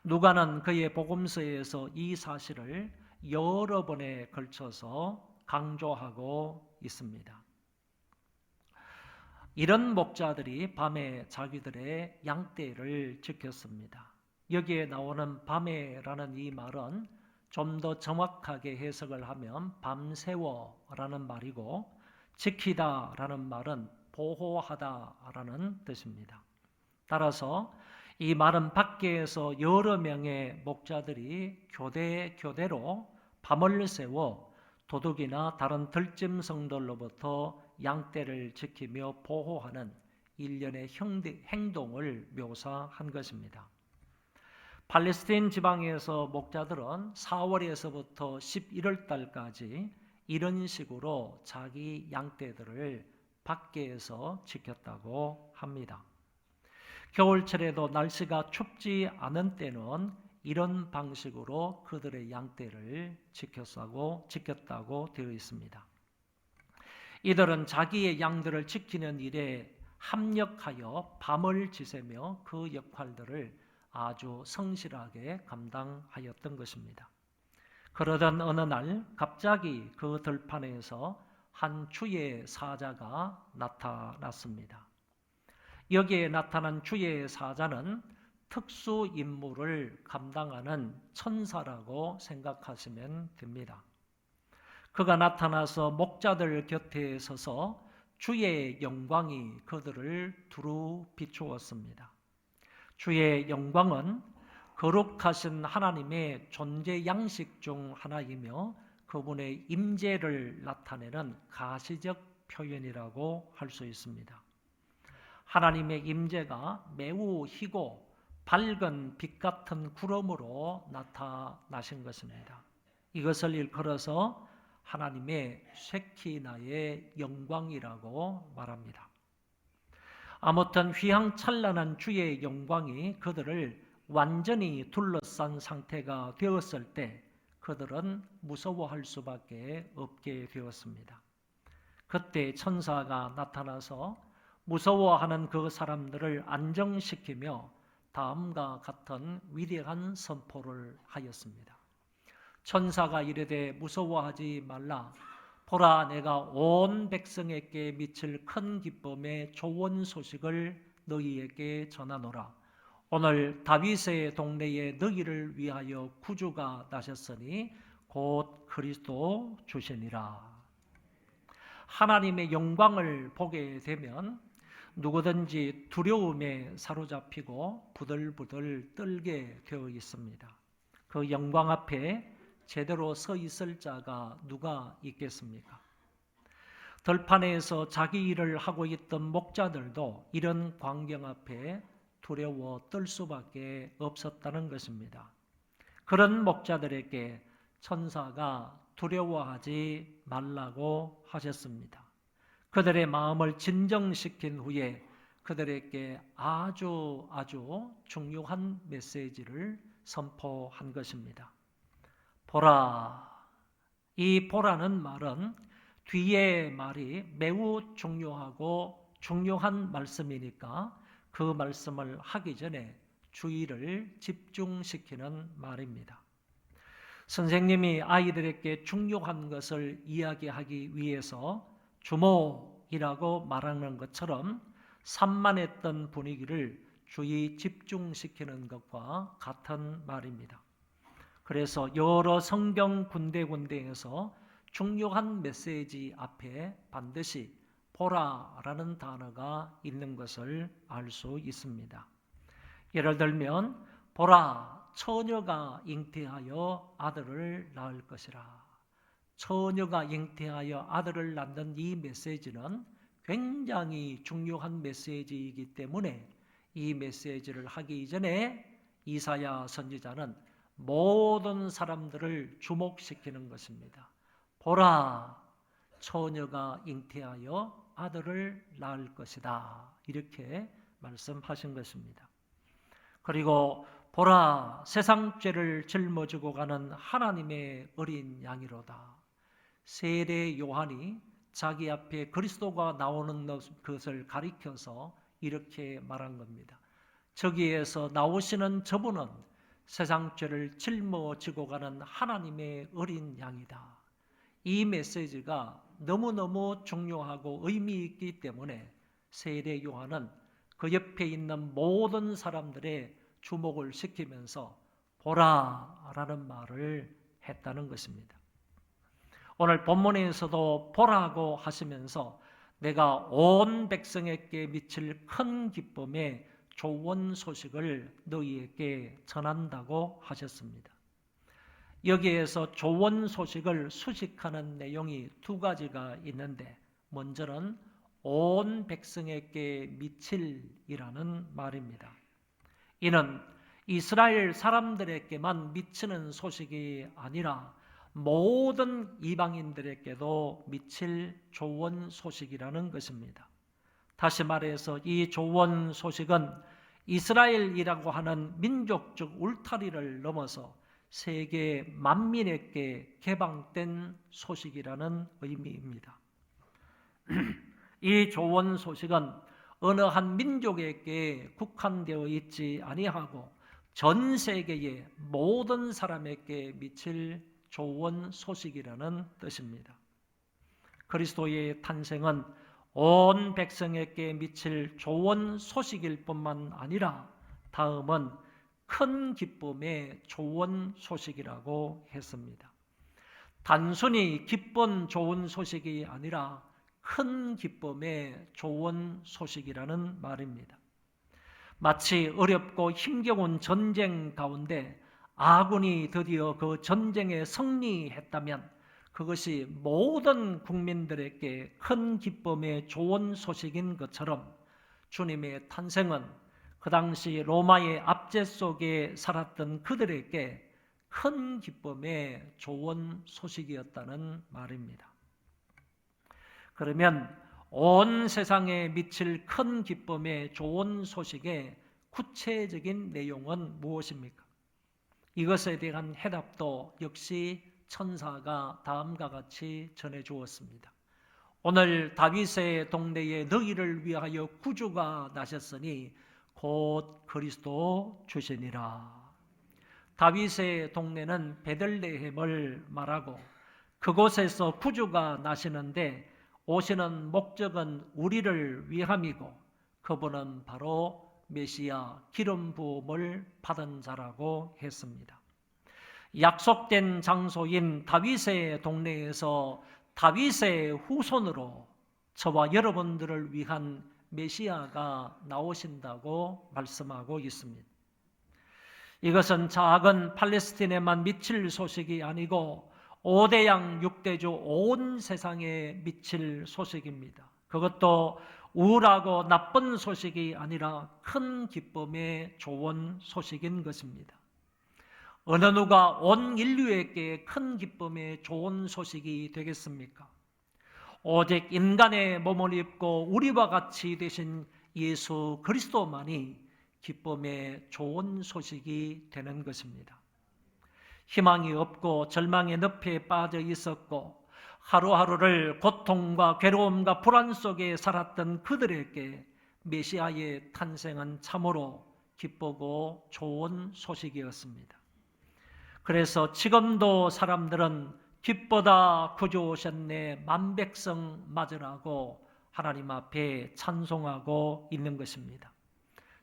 누가는 그의 복음서에서 이 사실을 여러 번에 걸쳐서 강조하고 있습니다. 이런 목자들이 밤에 자기들의 양떼를 지켰습니다. 여기에 나오는 밤에라는 이 말은 좀 더 정확하게 해석을 하면 밤새워라는 말이고, 지키다라는 말은 보호하다라는 뜻입니다. 따라서 이 말은 밖에서 여러 명의 목자들이 교대로 밤을 새워 도둑이나 다른 들짐승들로부터 양떼를 지키며 보호하는 일련의 행동을 묘사한 것입니다. 팔레스타인 지방에서 목자들은 4월에서부터 11월 달까지 이런 식으로 자기 양떼들을 밖에서 지켰다고 합니다. 겨울철에도 날씨가 춥지 않은 때는 이런 방식으로 그들의 양떼를 지켰다고 되어 있습니다. 이들은 자기의 양들을 지키는 일에 합력하여 밤을 지새며 그 역할들을 아주 성실하게 감당하였던 것입니다. 그러던 어느 날 갑자기 그 들판에서 한 주의 사자가 나타났습니다. 여기에 나타난 주의 사자는 특수 임무를 감당하는 천사라고 생각하시면 됩니다. 그가 나타나서 목자들 곁에 서서 주의 영광이 그들을 두루 비추었습니다. 주의 영광은 거룩하신 하나님의 존재 양식 중 하나이며 그분의 임재를 나타내는 가시적 표현이라고 할 수 있습니다. 하나님의 임재가 매우 희고 밝은 빛 같은 구름으로 나타나신 것입니다. 이것을 일컬어서 하나님의 쉐키나의 영광이라고 말합니다. 아무튼 휘황찬란한 주의 영광이 그들을 완전히 둘러싼 상태가 되었을 때 그들은 무서워할 수밖에 없게 되었습니다. 그때 천사가 나타나서 무서워하는 그 사람들을 안정시키며 다음과 같은 위대한 선포를 하였습니다. 천사가 이르되 무서워하지 말라. 보라, 내가 온 백성에게 미칠 큰 기쁨의 좋은 소식을 너희에게 전하노라. 오늘 다윗의 동네에 너희를 위하여 구주가 나셨으니 곧 그리스도 주시니라. 하나님의 영광을 보게 되면 누구든지 두려움에 사로잡히고 부들부들 떨게 되어 있습니다. 그 영광 앞에 제대로 서 있을 자가 누가 있겠습니까? 들판에서 자기 일을 하고 있던 목자들도 이런 광경 앞에 두려워 떨 수밖에 없었다는 것입니다. 그런 목자들에게 천사가 두려워하지 말라고 하셨습니다. 그들의 마음을 진정시킨 후에 그들에게 아주 중요한 메시지를 선포한 것입니다. 보라. 이 보라는 말은 뒤의 말이 매우 중요한 말씀이니까 그 말씀을 하기 전에 주의를 집중시키는 말입니다. 선생님이 아이들에게 중요한 것을 이야기하기 위해서 주목이라고 말하는 것처럼 산만했던 분위기를 주의 집중시키는 것과 같은 말입니다. 그래서 여러 성경 군데군데에서 중요한 메시지 앞에 반드시 보라라는 단어가 있는 것을 알 수 있습니다. 예를 들면 보라, 처녀가 잉태하여 아들을 낳을 것이라. 처녀가 잉태하여 아들을 낳는 이 메시지는 굉장히 중요한 메시지이기 때문에 이 메시지를 하기 전에 이사야 선지자는 모든 사람들을 주목시키는 것입니다. 보라, 처녀가 잉태하여 아들을 낳을 것이다. 이렇게 말씀하신 것입니다. 그리고 보라, 세상 죄를 짊어지고 가는 하나님의 어린 양이로다. 세례 요한이 자기 앞에 그리스도가 나오는 것을 가리켜서 이렇게 말한 겁니다. 저기에서 나오시는 저분은 세상 죄를 짊어지고 가는 하나님의 어린 양이다. 이 메시지가 너무너무 중요하고 의미 있기 때문에 세례 요한은 그 옆에 있는 모든 사람들의 주목을 시키면서 보라라는 말을 했다는 것입니다. 오늘 본문에서도 보라고 하시면서 내가 온 백성에게 미칠 큰 기쁨의 좋은 소식을 너희에게 전한다고 하셨습니다. 여기에서 좋은 소식을 수식하는 내용이 두 가지가 있는데, 먼저는 온 백성에게 미칠이라는 말입니다. 이는 이스라엘 사람들에게만 미치는 소식이 아니라 모든 이방인들에게도 미칠 좋은 소식이라는 것입니다. 다시 말해서 이 좋은 소식은 이스라엘이라고 하는 민족적 울타리를 넘어서 세계 만민에게 개방된 소식이라는 의미입니다. 이 좋은 소식은 어느 한 민족에게 국한되어 있지 아니하고 전 세계의 모든 사람에게 미칠 좋은 소식이라는 뜻입니다. 그리스도의 탄생은 온 백성에게 미칠 좋은 소식일 뿐만 아니라 다음은 큰 기쁨의 좋은 소식이라고 했습니다. 단순히 기쁜 좋은 소식이 아니라 큰 기쁨의 좋은 소식이라는 말입니다. 마치 어렵고 힘겨운 전쟁 가운데 아군이 드디어 그 전쟁에 승리했다면 그것이 모든 국민들에게 큰 기쁨의 좋은 소식인 것처럼 주님의 탄생은 그 당시 로마의 압제 속에 살았던 그들에게 큰 기쁨의 좋은 소식이었다는 말입니다. 그러면 온 세상에 미칠 큰 기쁨의 좋은 소식의 구체적인 내용은 무엇입니까? 이것에 대한 해답도 역시 천사가 다음과 같이 전해 주었습니다. 오늘 다윗의 동네에 너희를 위하여 구주가 나셨으니 곧 그리스도 주시니라. 다윗의 동네는 베들레헴을 말하고 그곳에서 구주가 나시는데 오시는 목적은 우리를 위함이고 그분은 바로 메시아 기름 부음을 받은 자라고 했습니다. 약속된 장소인 다윗의 동네에서 다윗의 후손으로 저와 여러분들을 위한 메시아가 나오신다고 말씀하고 있습니다. 이것은 작은 팔레스틴에만 미칠 소식이 아니고 5대양 6대주 온 세상에 미칠 소식입니다. 그것도 우울하고 나쁜 소식이 아니라 큰 기쁨의 좋은 소식인 것입니다. 어느 누가 온 인류에게 큰 기쁨의 좋은 소식이 되겠습니까? 오직 인간의 몸을 입고 우리와 같이 되신 예수 그리스도만이 기쁨의 좋은 소식이 되는 것입니다. 희망이 없고 절망의 늪에 빠져 있었고 하루하루를 고통과 괴로움과 불안 속에 살았던 그들에게 메시아의 탄생은 참으로 기쁘고 좋은 소식이었습니다. 그래서 지금도 사람들은 기쁘다 구주 오셨네 만백성 맞으라고 하나님 앞에 찬송하고 있는 것입니다.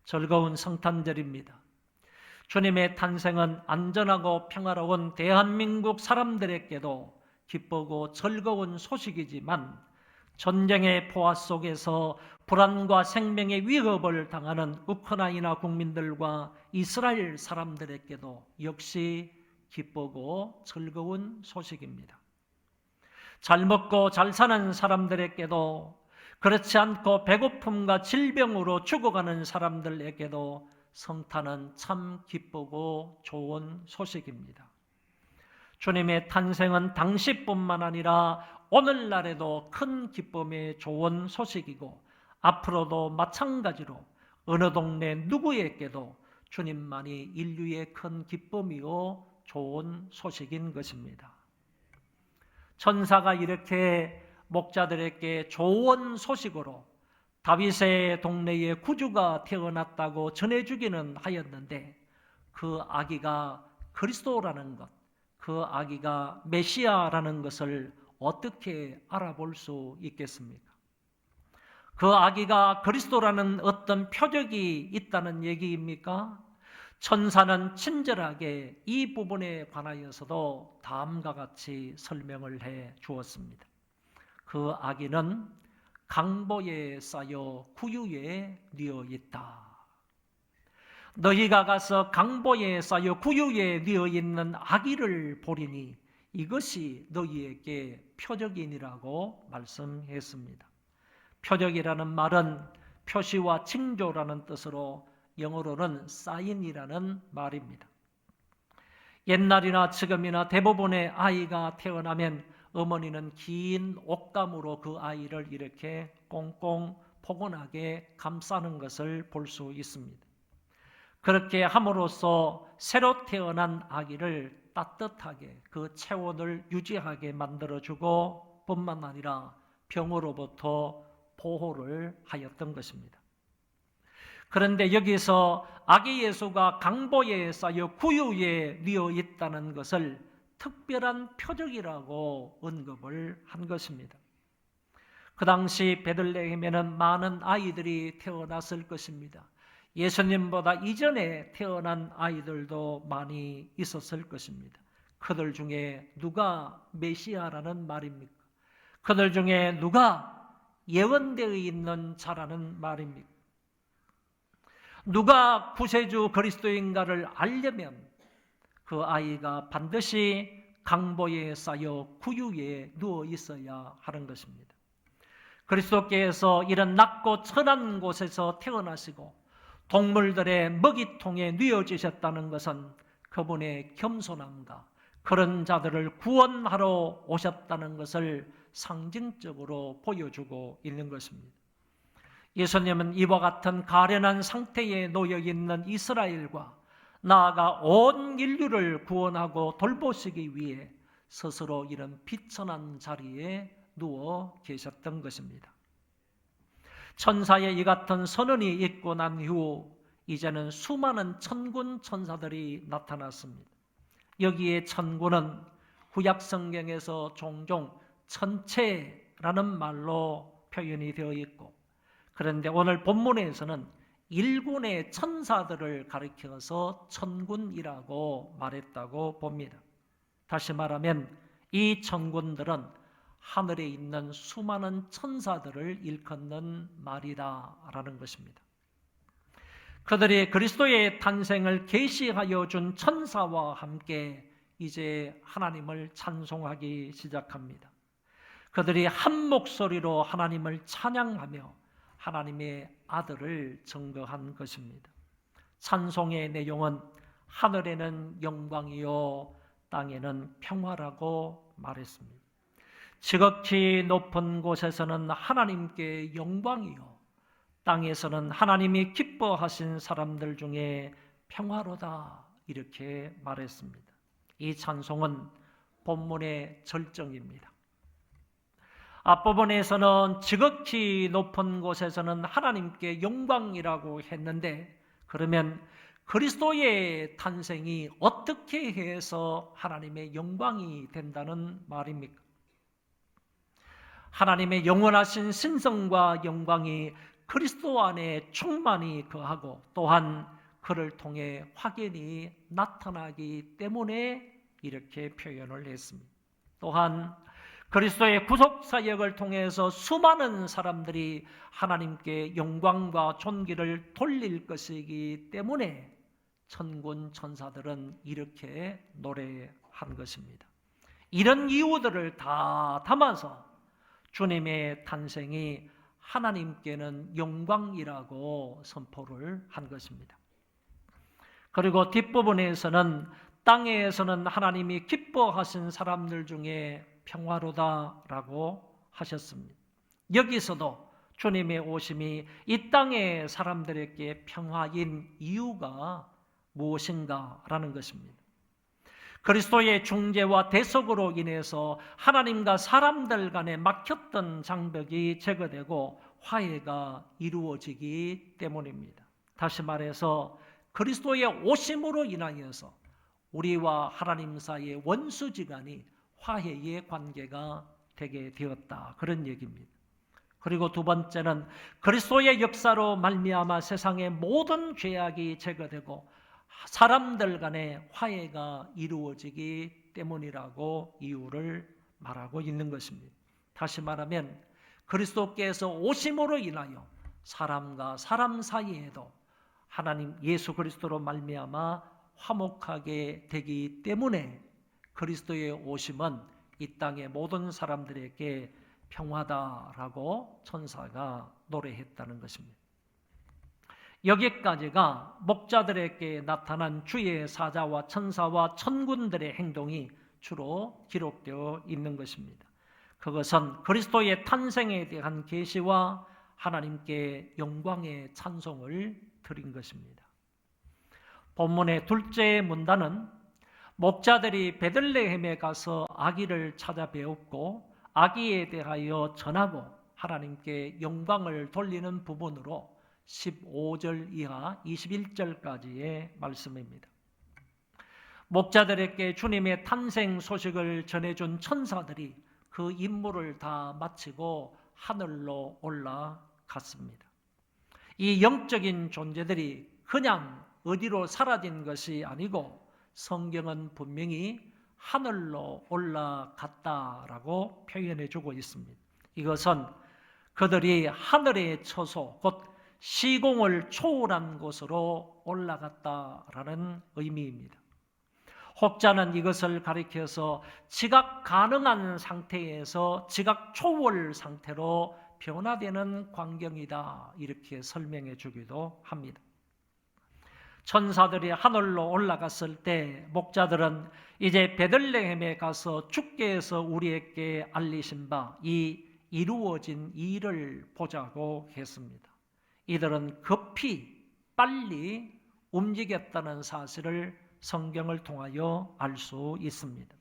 즐거운 성탄절입니다. 주님의 탄생은 안전하고 평화로운 대한민국 사람들에게도 기쁘고 즐거운 소식이지만 전쟁의 포화 속에서 불안과 생명의 위협을 당하는 우크라이나 국민들과 이스라엘 사람들에게도 역시 기쁘고 즐거운 소식입니다. 잘 먹고 잘 사는 사람들에게도 그렇지 않고 배고픔과 질병으로 죽어가는 사람들에게도 성탄은 참 기쁘고 좋은 소식입니다. 주님의 탄생은 당시뿐만 아니라 오늘날에도 큰 기쁨의 좋은 소식이고 앞으로도 마찬가지로 어느 동네 누구에게도 주님만이 인류의 큰 기쁨이요 좋은 소식인 것입니다. 천사가 이렇게 목자들에게 좋은 소식으로 다윗의 동네에 구주가 태어났다고 전해주기는 하였는데 그 아기가 그리스도라는 것, 그 아기가 메시아라는 것을 어떻게 알아볼 수 있겠습니까? 그 아기가 그리스도라는 어떤 표적이 있다는 얘기입니까? 천사는 친절하게 이 부분에 관하여서도 다음과 같이 설명을 해 주었습니다. 그 아기는 강보에 쌓여 구유에 뉘어 있다. 너희가 가서 강보에 쌓여 구유에 뉘어 있는 아기를 보리니 이것이 너희에게 표적이니라고 말씀했습니다. 표적이라는 말은 표시와 징조라는 뜻으로 영어로는 사인이라는 말입니다. 옛날이나 지금이나 대부분의 아이가 태어나면 어머니는 긴 옷감으로 그 아이를 이렇게 꽁꽁 포근하게 감싸는 것을 볼 수 있습니다. 그렇게 함으로써 새로 태어난 아기를 따뜻하게 그 체온을 유지하게 만들어주고 뿐만 아니라 병으로부터 보호를 하였던 것입니다. 그런데 여기서 아기 예수가 강보에 쌓여 구유에 뉘어 있다는 것을 특별한 표적이라고 언급을 한 것입니다. 그 당시 베들레헴에는 많은 아이들이 태어났을 것입니다. 예수님보다 이전에 태어난 아이들도 많이 있었을 것입니다. 그들 중에 누가 메시아라는 말입니까? 그들 중에 누가 예언되어 있는 자라는 말입니까? 누가 구세주 그리스도인가를 알려면 그 아이가 반드시 강보에 쌓여 구유에 누워 있어야 하는 것입니다. 그리스도께서 이런 낮고 천한 곳에서 태어나시고 동물들의 먹이통에 뉘어지셨다는 것은 그분의 겸손함과 그런 자들을 구원하러 오셨다는 것을 상징적으로 보여주고 있는 것입니다. 예수님은 이와 같은 가련한 상태에 놓여 있는 이스라엘과 나아가 온 인류를 구원하고 돌보시기 위해 스스로 이런 비천한 자리에 누워 계셨던 것입니다. 천사의 이 같은 선언이 있고 난 이후 이제는 수많은 천군 천사들이 나타났습니다. 여기에 천군은 구약 성경에서 종종 천체라는 말로 표현이 되어 있고, 그런데 오늘 본문에서는 일군의 천사들을 가리켜서 천군이라고 말했다고 봅니다. 다시 말하면 이 천군들은 하늘에 있는 수많은 천사들을 일컫는 말이다라는 것입니다. 그들이 그리스도의 탄생을 계시하여 준 천사와 함께 이제 하나님을 찬송하기 시작합니다. 그들이 한 목소리로 하나님을 찬양하며 하나님의 아들을 증거한 것입니다. 찬송의 내용은 하늘에는 영광이요 땅에는 평화라고 말했습니다. 지극히 높은 곳에서는 하나님께 영광이요 땅에서는 하나님이 기뻐하신 사람들 중에 평화로다 이렇게 말했습니다. 이 찬송은 본문의 절정입니다. 앞부분에서는 지극히 높은 곳에서는 하나님께 영광이라고 했는데, 그러면 그리스도의 탄생이 어떻게 해서 하나님의 영광이 된다는 말입니까? 하나님의 영원하신 신성과 영광이 그리스도 안에 충만히 거하고 또한 그를 통해 확연히 나타나기 때문에 이렇게 표현을 했습니다. 또한 그리스도의 구속사역을 통해서 수많은 사람들이 하나님께 영광과 존귀를 돌릴 것이기 때문에 천군 천사들은 이렇게 노래한 것입니다. 이런 이유들을 다 담아서 주님의 탄생이 하나님께는 영광이라고 선포를 한 것입니다. 그리고 뒷부분에서는 땅에서는 하나님이 기뻐하신 사람들 중에 평화로다라고 하셨습니다. 여기서도 주님의 오심이 이 땅의 사람들에게 평화인 이유가 무엇인가라는 것입니다. 그리스도의 중재와 대속으로 인해서 하나님과 사람들 간에 막혔던 장벽이 제거되고 화해가 이루어지기 때문입니다. 다시 말해서 그리스도의 오심으로 인하여서 우리와 하나님 사이의 원수지간이 화해의 관계가 되게 되었다, 그런 얘기입니다. 그리고 두 번째는 그리스도의 역사로 말미암아 세상의 모든 죄악이 제거되고 사람들 간의 화해가 이루어지기 때문이라고 이유를 말하고 있는 것입니다. 다시 말하면 그리스도께서 오심으로 인하여 사람과 사람 사이에도 하나님 예수 그리스도로 말미암아 화목하게 되기 때문에 그리스도의 오심은 이 땅의 모든 사람들에게 평화다라고 천사가 노래했다는 것입니다. 여기까지가 목자들에게 나타난 주의 사자와 천사와 천군들의 행동이 주로 기록되어 있는 것입니다. 그것은 그리스도의 탄생에 대한 계시와 하나님께 영광의 찬송을 드린 것입니다. 본문의 둘째 문단은 목자들이 베들레헴에 가서 아기를 찾아 배웠고 아기에 대하여 전하고 하나님께 영광을 돌리는 부분으로 15절 이하 21절까지의 말씀입니다. 목자들에게 주님의 탄생 소식을 전해준 천사들이 그 임무를 다 마치고 하늘로 올라갔습니다. 이 영적인 존재들이 그냥 어디로 사라진 것이 아니고 성경은 분명히 하늘로 올라갔다라고 표현해 주고 있습니다. 이것은 그들이 하늘의 처소, 곧 시공을 초월한 곳으로 올라갔다라는 의미입니다. 혹자는 이것을 가리켜서 지각 가능한 상태에서 지각 초월 상태로 변화되는 광경이다, 이렇게 설명해 주기도 합니다. 천사들이 하늘로 올라갔을 때 목자들은 이제 베들레헴에 가서 주께서 우리에게 알리신 바 이 이루어진 일을 보자고 했습니다. 이들은 급히 빨리 움직였다는 사실을 성경을 통하여 알 수 있습니다.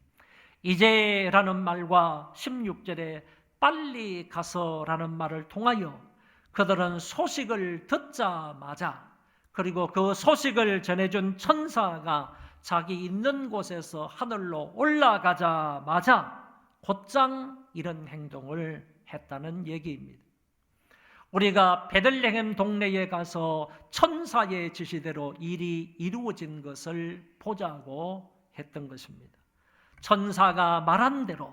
이제라는 말과 16절에 빨리 가서라는 말을 통하여 그들은 소식을 듣자마자, 그리고 그 소식을 전해준 천사가 자기 있는 곳에서 하늘로 올라가자마자 곧장 이런 행동을 했다는 얘기입니다. 우리가 베들레헴 동네에 가서 천사의 지시대로 일이 이루어진 것을 보자고 했던 것입니다. 천사가 말한 대로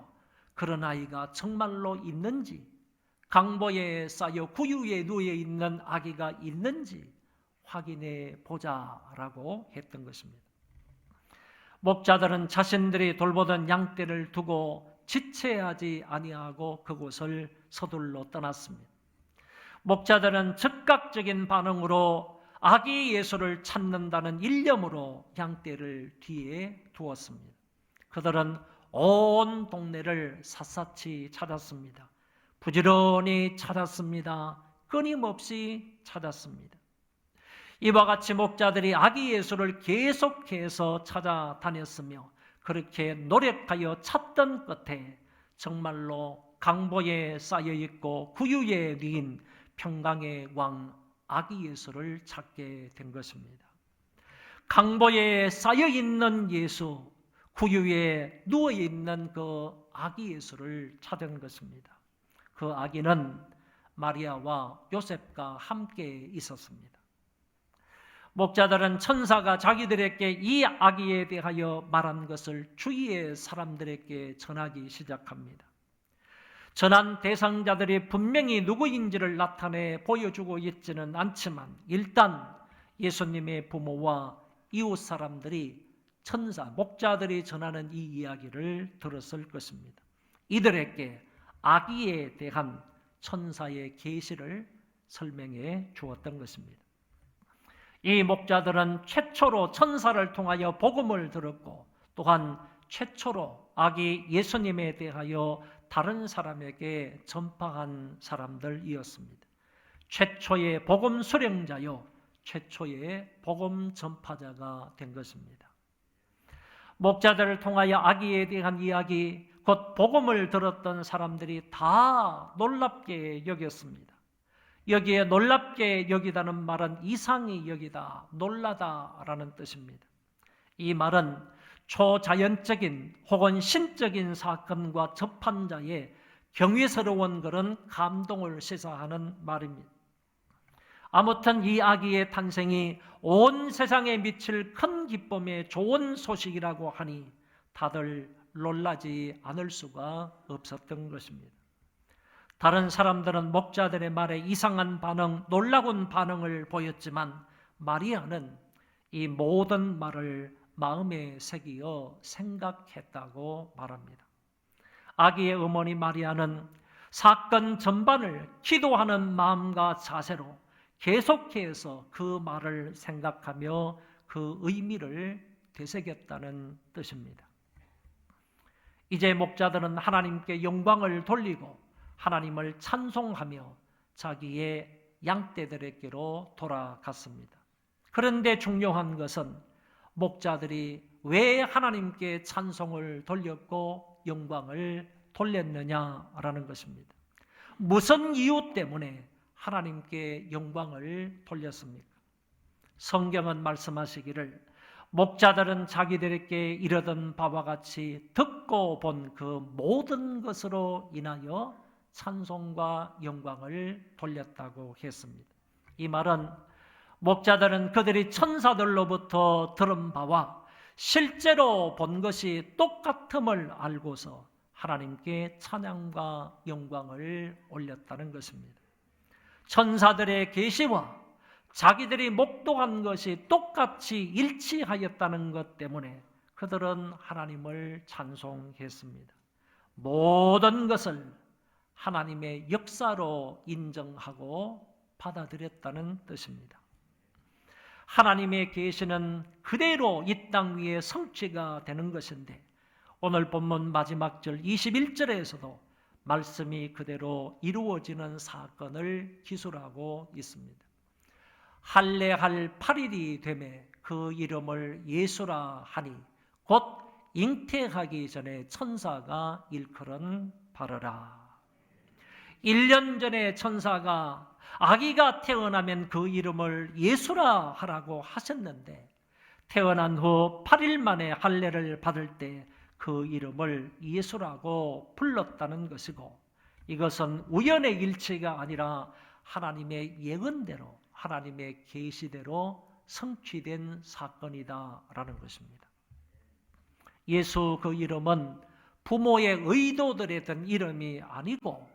그런 아이가 정말로 있는지, 강보에 쌓여 구유에 누워 있는 아기가 있는지 확인해 보자라고 했던 것입니다. 목자들은 자신들이 돌보던 양떼를 두고 지체하지 아니하고 그곳을 서둘러 떠났습니다. 목자들은 즉각적인 반응으로 아기 예수를 찾는다는 일념으로 양떼를 뒤에 두었습니다. 그들은 온 동네를 샅샅이 찾았습니다. 부지런히 찾았습니다. 끊임없이 찾았습니다. 이와 같이 목자들이 아기 예수를 계속해서 찾아다녔으며 그렇게 노력하여 찾던 끝에 정말로 강보에 쌓여있고 구유에 누인 평강의 왕 아기 예수를 찾게 된 것입니다. 강보에 쌓여있는 예수, 구유에 누워있는 그 아기 예수를 찾은 것입니다. 그 아기는 마리아와 요셉과 함께 있었습니다. 목자들은 천사가 자기들에게 이 아기에 대하여 말한 것을 주위의 사람들에게 전하기 시작합니다. 전한 대상자들이 분명히 누구인지를 나타내 보여주고 있지는 않지만 일단 예수님의 부모와 이웃 사람들이 천사, 목자들이 전하는 이 이야기를 들었을 것입니다. 이들에게 아기에 대한 천사의 계시를 설명해 주었던 것입니다. 이 목자들은 최초로 천사를 통하여 복음을 들었고 또한 최초로 아기 예수님에 대하여 다른 사람에게 전파한 사람들이었습니다. 최초의 복음 수령자요, 최초의 복음 전파자가 된 것입니다. 목자들을 통하여 아기에 대한 이야기, 곧 복음을 들었던 사람들이 다 놀랍게 여겼습니다. 여기에 놀랍게 여기다는 말은 이상히 여기다, 놀라다라는 뜻입니다. 이 말은 초자연적인 혹은 신적인 사건과 접한 자의 경외스러운 그런 감동을 시사하는 말입니다. 아무튼 이 아기의 탄생이 온 세상에 미칠 큰 기쁨의 좋은 소식이라고 하니 다들 놀라지 않을 수가 없었던 것입니다. 다른 사람들은 목자들의 말에 이상한 반응, 놀라운 반응을 보였지만 마리아는 이 모든 말을 마음에 새기어 생각했다고 말합니다. 아기의 어머니 마리아는 사건 전반을 기도하는 마음과 자세로 계속해서 그 말을 생각하며 그 의미를 되새겼다는 뜻입니다. 이제 목자들은 하나님께 영광을 돌리고 하나님을 찬송하며 자기의 양떼들에게로 돌아갔습니다. 그런데 중요한 것은 목자들이 왜 하나님께 찬송을 돌렸고 영광을 돌렸느냐라는 것입니다. 무슨 이유 때문에 하나님께 영광을 돌렸습니까? 성경은 말씀하시기를 목자들은 자기들에게 이르던 바와 같이 듣고 본 그 모든 것으로 인하여 찬송과 영광을 돌렸다고 했습니다. 이 말은 목자들은 그들이 천사들로부터 들은 바와 실제로 본 것이 똑같음을 알고서 하나님께 찬양과 영광을 올렸다는 것입니다. 천사들의 계시와 자기들이 목도한 것이 똑같이 일치하였다는 것 때문에 그들은 하나님을 찬송했습니다. 모든 것을 하나님의 역사로 인정하고 받아들였다는 뜻입니다. 하나님의 계시는 그대로 이 땅 위에 성취가 되는 것인데 오늘 본문 마지막 절 21절에서도 말씀이 그대로 이루어지는 사건을 기술하고 있습니다. 할례할 8일이 되매 그 이름을 예수라 하니 곧 잉태하기 전에 천사가 일컬은 바르라. 1년 전에 천사가 아기가 태어나면 그 이름을 예수라 하라고 하셨는데 태어난 후 8일 만에 할례를 받을 때 그 이름을 예수라고 불렀다는 것이고 이것은 우연의 일치가 아니라 하나님의 예언대로 하나님의 계시대로 성취된 사건이다라는 것입니다. 예수 그 이름은 부모의 의도들에 든 이름이 아니고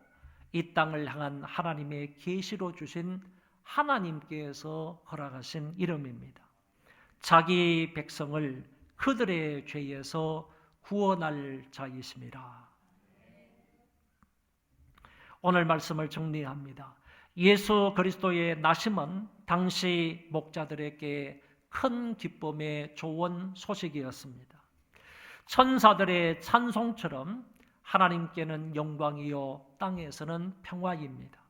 이 땅을 향한 하나님의 계시로 주신 하나님께서 허락하신 이름입니다. 자기 백성을 그들의 죄에서 구원할 자이심이라. 오늘 말씀을 정리합니다. 예수 그리스도의 나심은 당시 목자들에게 큰 기쁨의 좋은 소식이었습니다. 천사들의 찬송처럼 하나님께는 영광이요 땅에서는 평화입니다.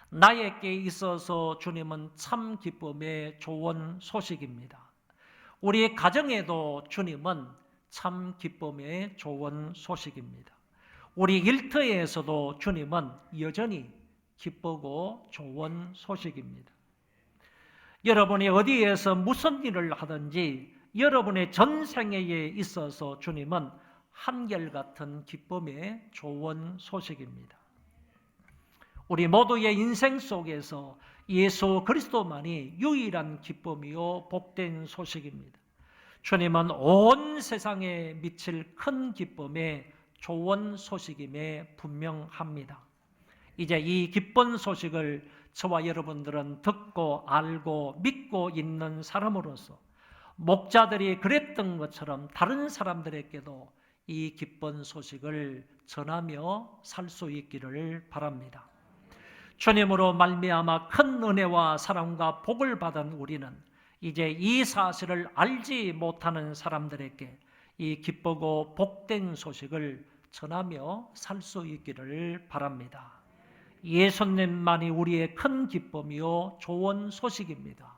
나에게 있어서 주님은 참 기쁨의 좋은 소식입니다. 우리 가정에도 주님은 참 기쁨의 좋은 소식입니다. 우리 일터에서도 주님은 여전히 기쁘고 좋은 소식입니다. 여러분이 어디에서 무슨 일을 하든지 여러분의 전생애에 있어서 주님은 한결같은 기쁨의 좋은 소식입니다. 우리 모두의 인생 속에서 예수 그리스도만이 유일한 기쁨이요 복된 소식입니다. 주님은 온 세상에 미칠 큰 기쁨의 좋은 소식임에 분명합니다. 이제 이 기쁜 소식을 저와 여러분들은 듣고 알고 믿고 있는 사람으로서 목자들이 그랬던 것처럼 다른 사람들에게도 이 기쁜 소식을 전하며 살 수 있기를 바랍니다. 주님으로 말미암아 큰 은혜와 사랑과 복을 받은 우리는 이제 이 사실을 알지 못하는 사람들에게 이 기쁘고 복된 소식을 전하며 살 수 있기를 바랍니다. 예수님만이 우리의 큰 기쁨이요 좋은 소식입니다.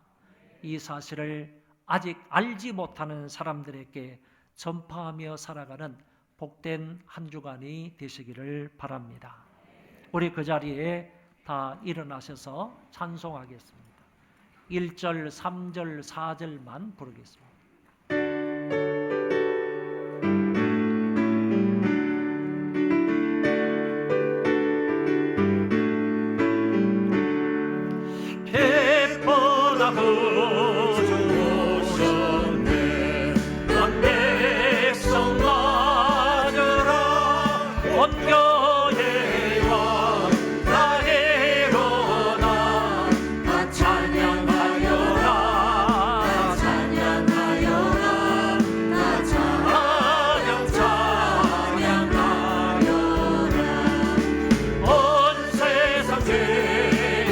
이 사실을 아직 알지 못하는 사람들에게 전파하며 살아가는 복된 한 주간이 되시기를 바랍니다. 우리 그 자리에 다 일어나셔서 찬송하겠습니다. 1절, 3절, 4절만 부르겠습니다. 백보다 구주 오셨네 온 백성 맞으라 온 교회 왕 나에로나 다 찬양하여라 다 찬양하여라 다 찬양하여라 온 세상 죄를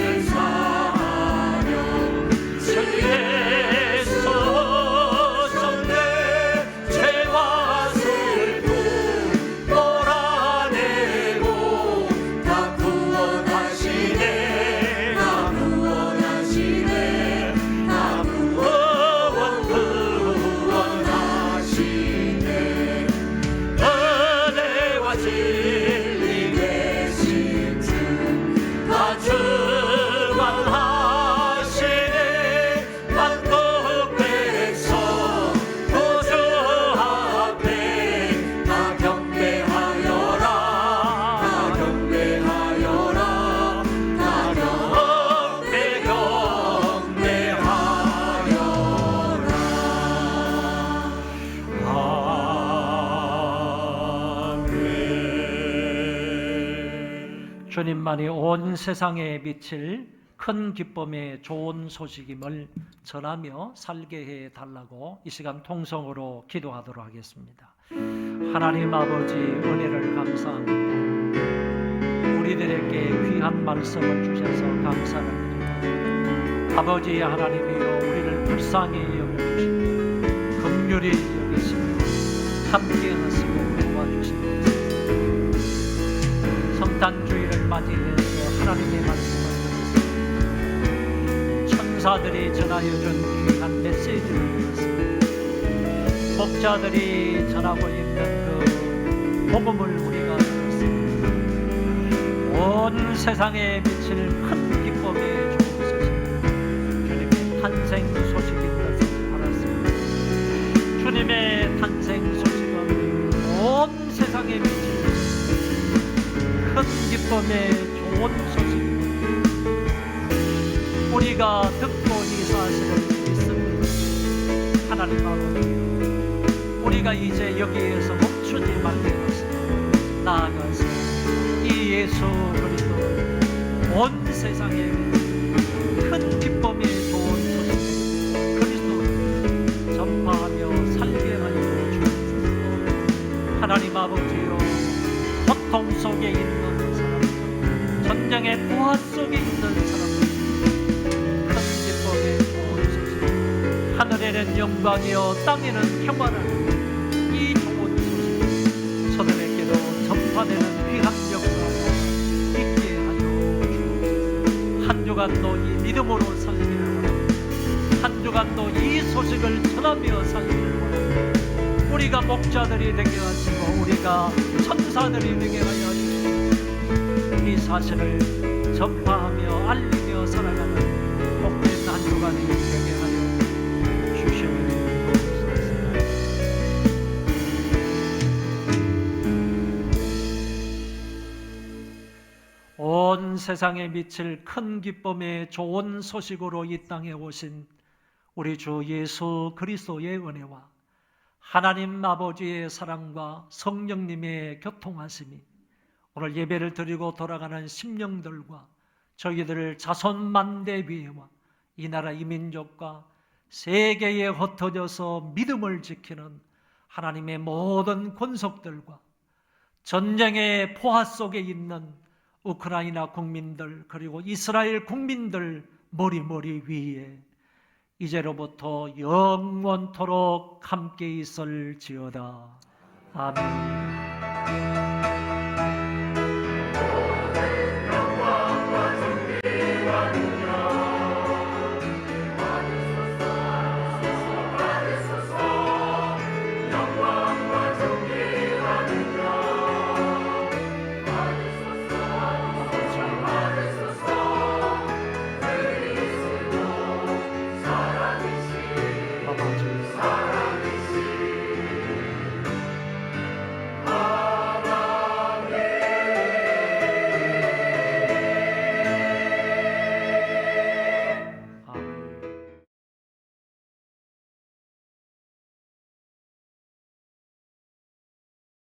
주님만이 온 세상에 비칠 큰 기쁨의 좋은 소식임을 전하며 살게 해달라고 이 시간 통성으로 기도하도록 하겠습니다. 하나님 아버지 은혜를 감사합니다. 우리들에게 귀한 말씀을 주셔서 감사를 드립니다. 아버지 하나님이여 우리를 불쌍히 여겨주시고 긍휼히 여기시고 함께 하시고 도와주시고 성탄주의를 맞이해서 하나님의 말씀을 듣습니다. 천사들이 전하여준 귀한 메시지를 듣습니다. 목자들이 전하고 있는 그 복음을 우리가 들었습니다. 온 세상에 미칠 큰 기쁨의 좋은 소식, 주님의 탄생 소식인 것을 알았습니다. 주님의 탄생 소식은 온 세상에 미칠 큰 기쁨의 좋은 소식입니다. 우리가 듣고 이 사실을 믿습니다. 하나님 아버지, 우리가 이제 여기에서 멈추지 말게 하시고 나아가서 이 예수 그리스도 온 세상에 큰 기쁨의 좋은 소식 그리스도를 전파하며 살게 하여 주옵소서. 하나님 아버지요, 고통 속에 있는 사람들, 전쟁의 부하 속에 있는 사람들, 큰 기쁨의 좋은 소식, 하늘에는 영광이요 땅에는 평화라는 이 좋은 소식 저들에게도 전파되는 귀한 역사가 있게 하여 주옵소서. 한 주간도 이 믿음으로 살기를 원합니다. 한 주간도 이 소식을 전하며 살기를 원합니다. 우리가 목자들이 되게 하시고 우리가 천사들이 되게 하여 주시고 이 사실을 전파하며 알리며 살아가는 복된 한 주간이 되게 하여 주시옵소서. 온 세상에 미칠 큰 기쁨의 좋은 소식으로 이 땅에 오신 우리 주 예수 그리스도의 은혜와 하나님 아버지의 사랑과 성령님의 교통하심이 오늘 예배를 드리고 돌아가는 심령들과 저희들 자손만대 위에와 이 나라 이 민족과 세계에 흩어져서 믿음을 지키는 하나님의 모든 권속들과 전쟁의 포화 속에 있는 우크라이나 국민들 그리고 이스라엘 국민들 머리 위에 이제로부터 영원토록 함께 있을지어다. 아멘.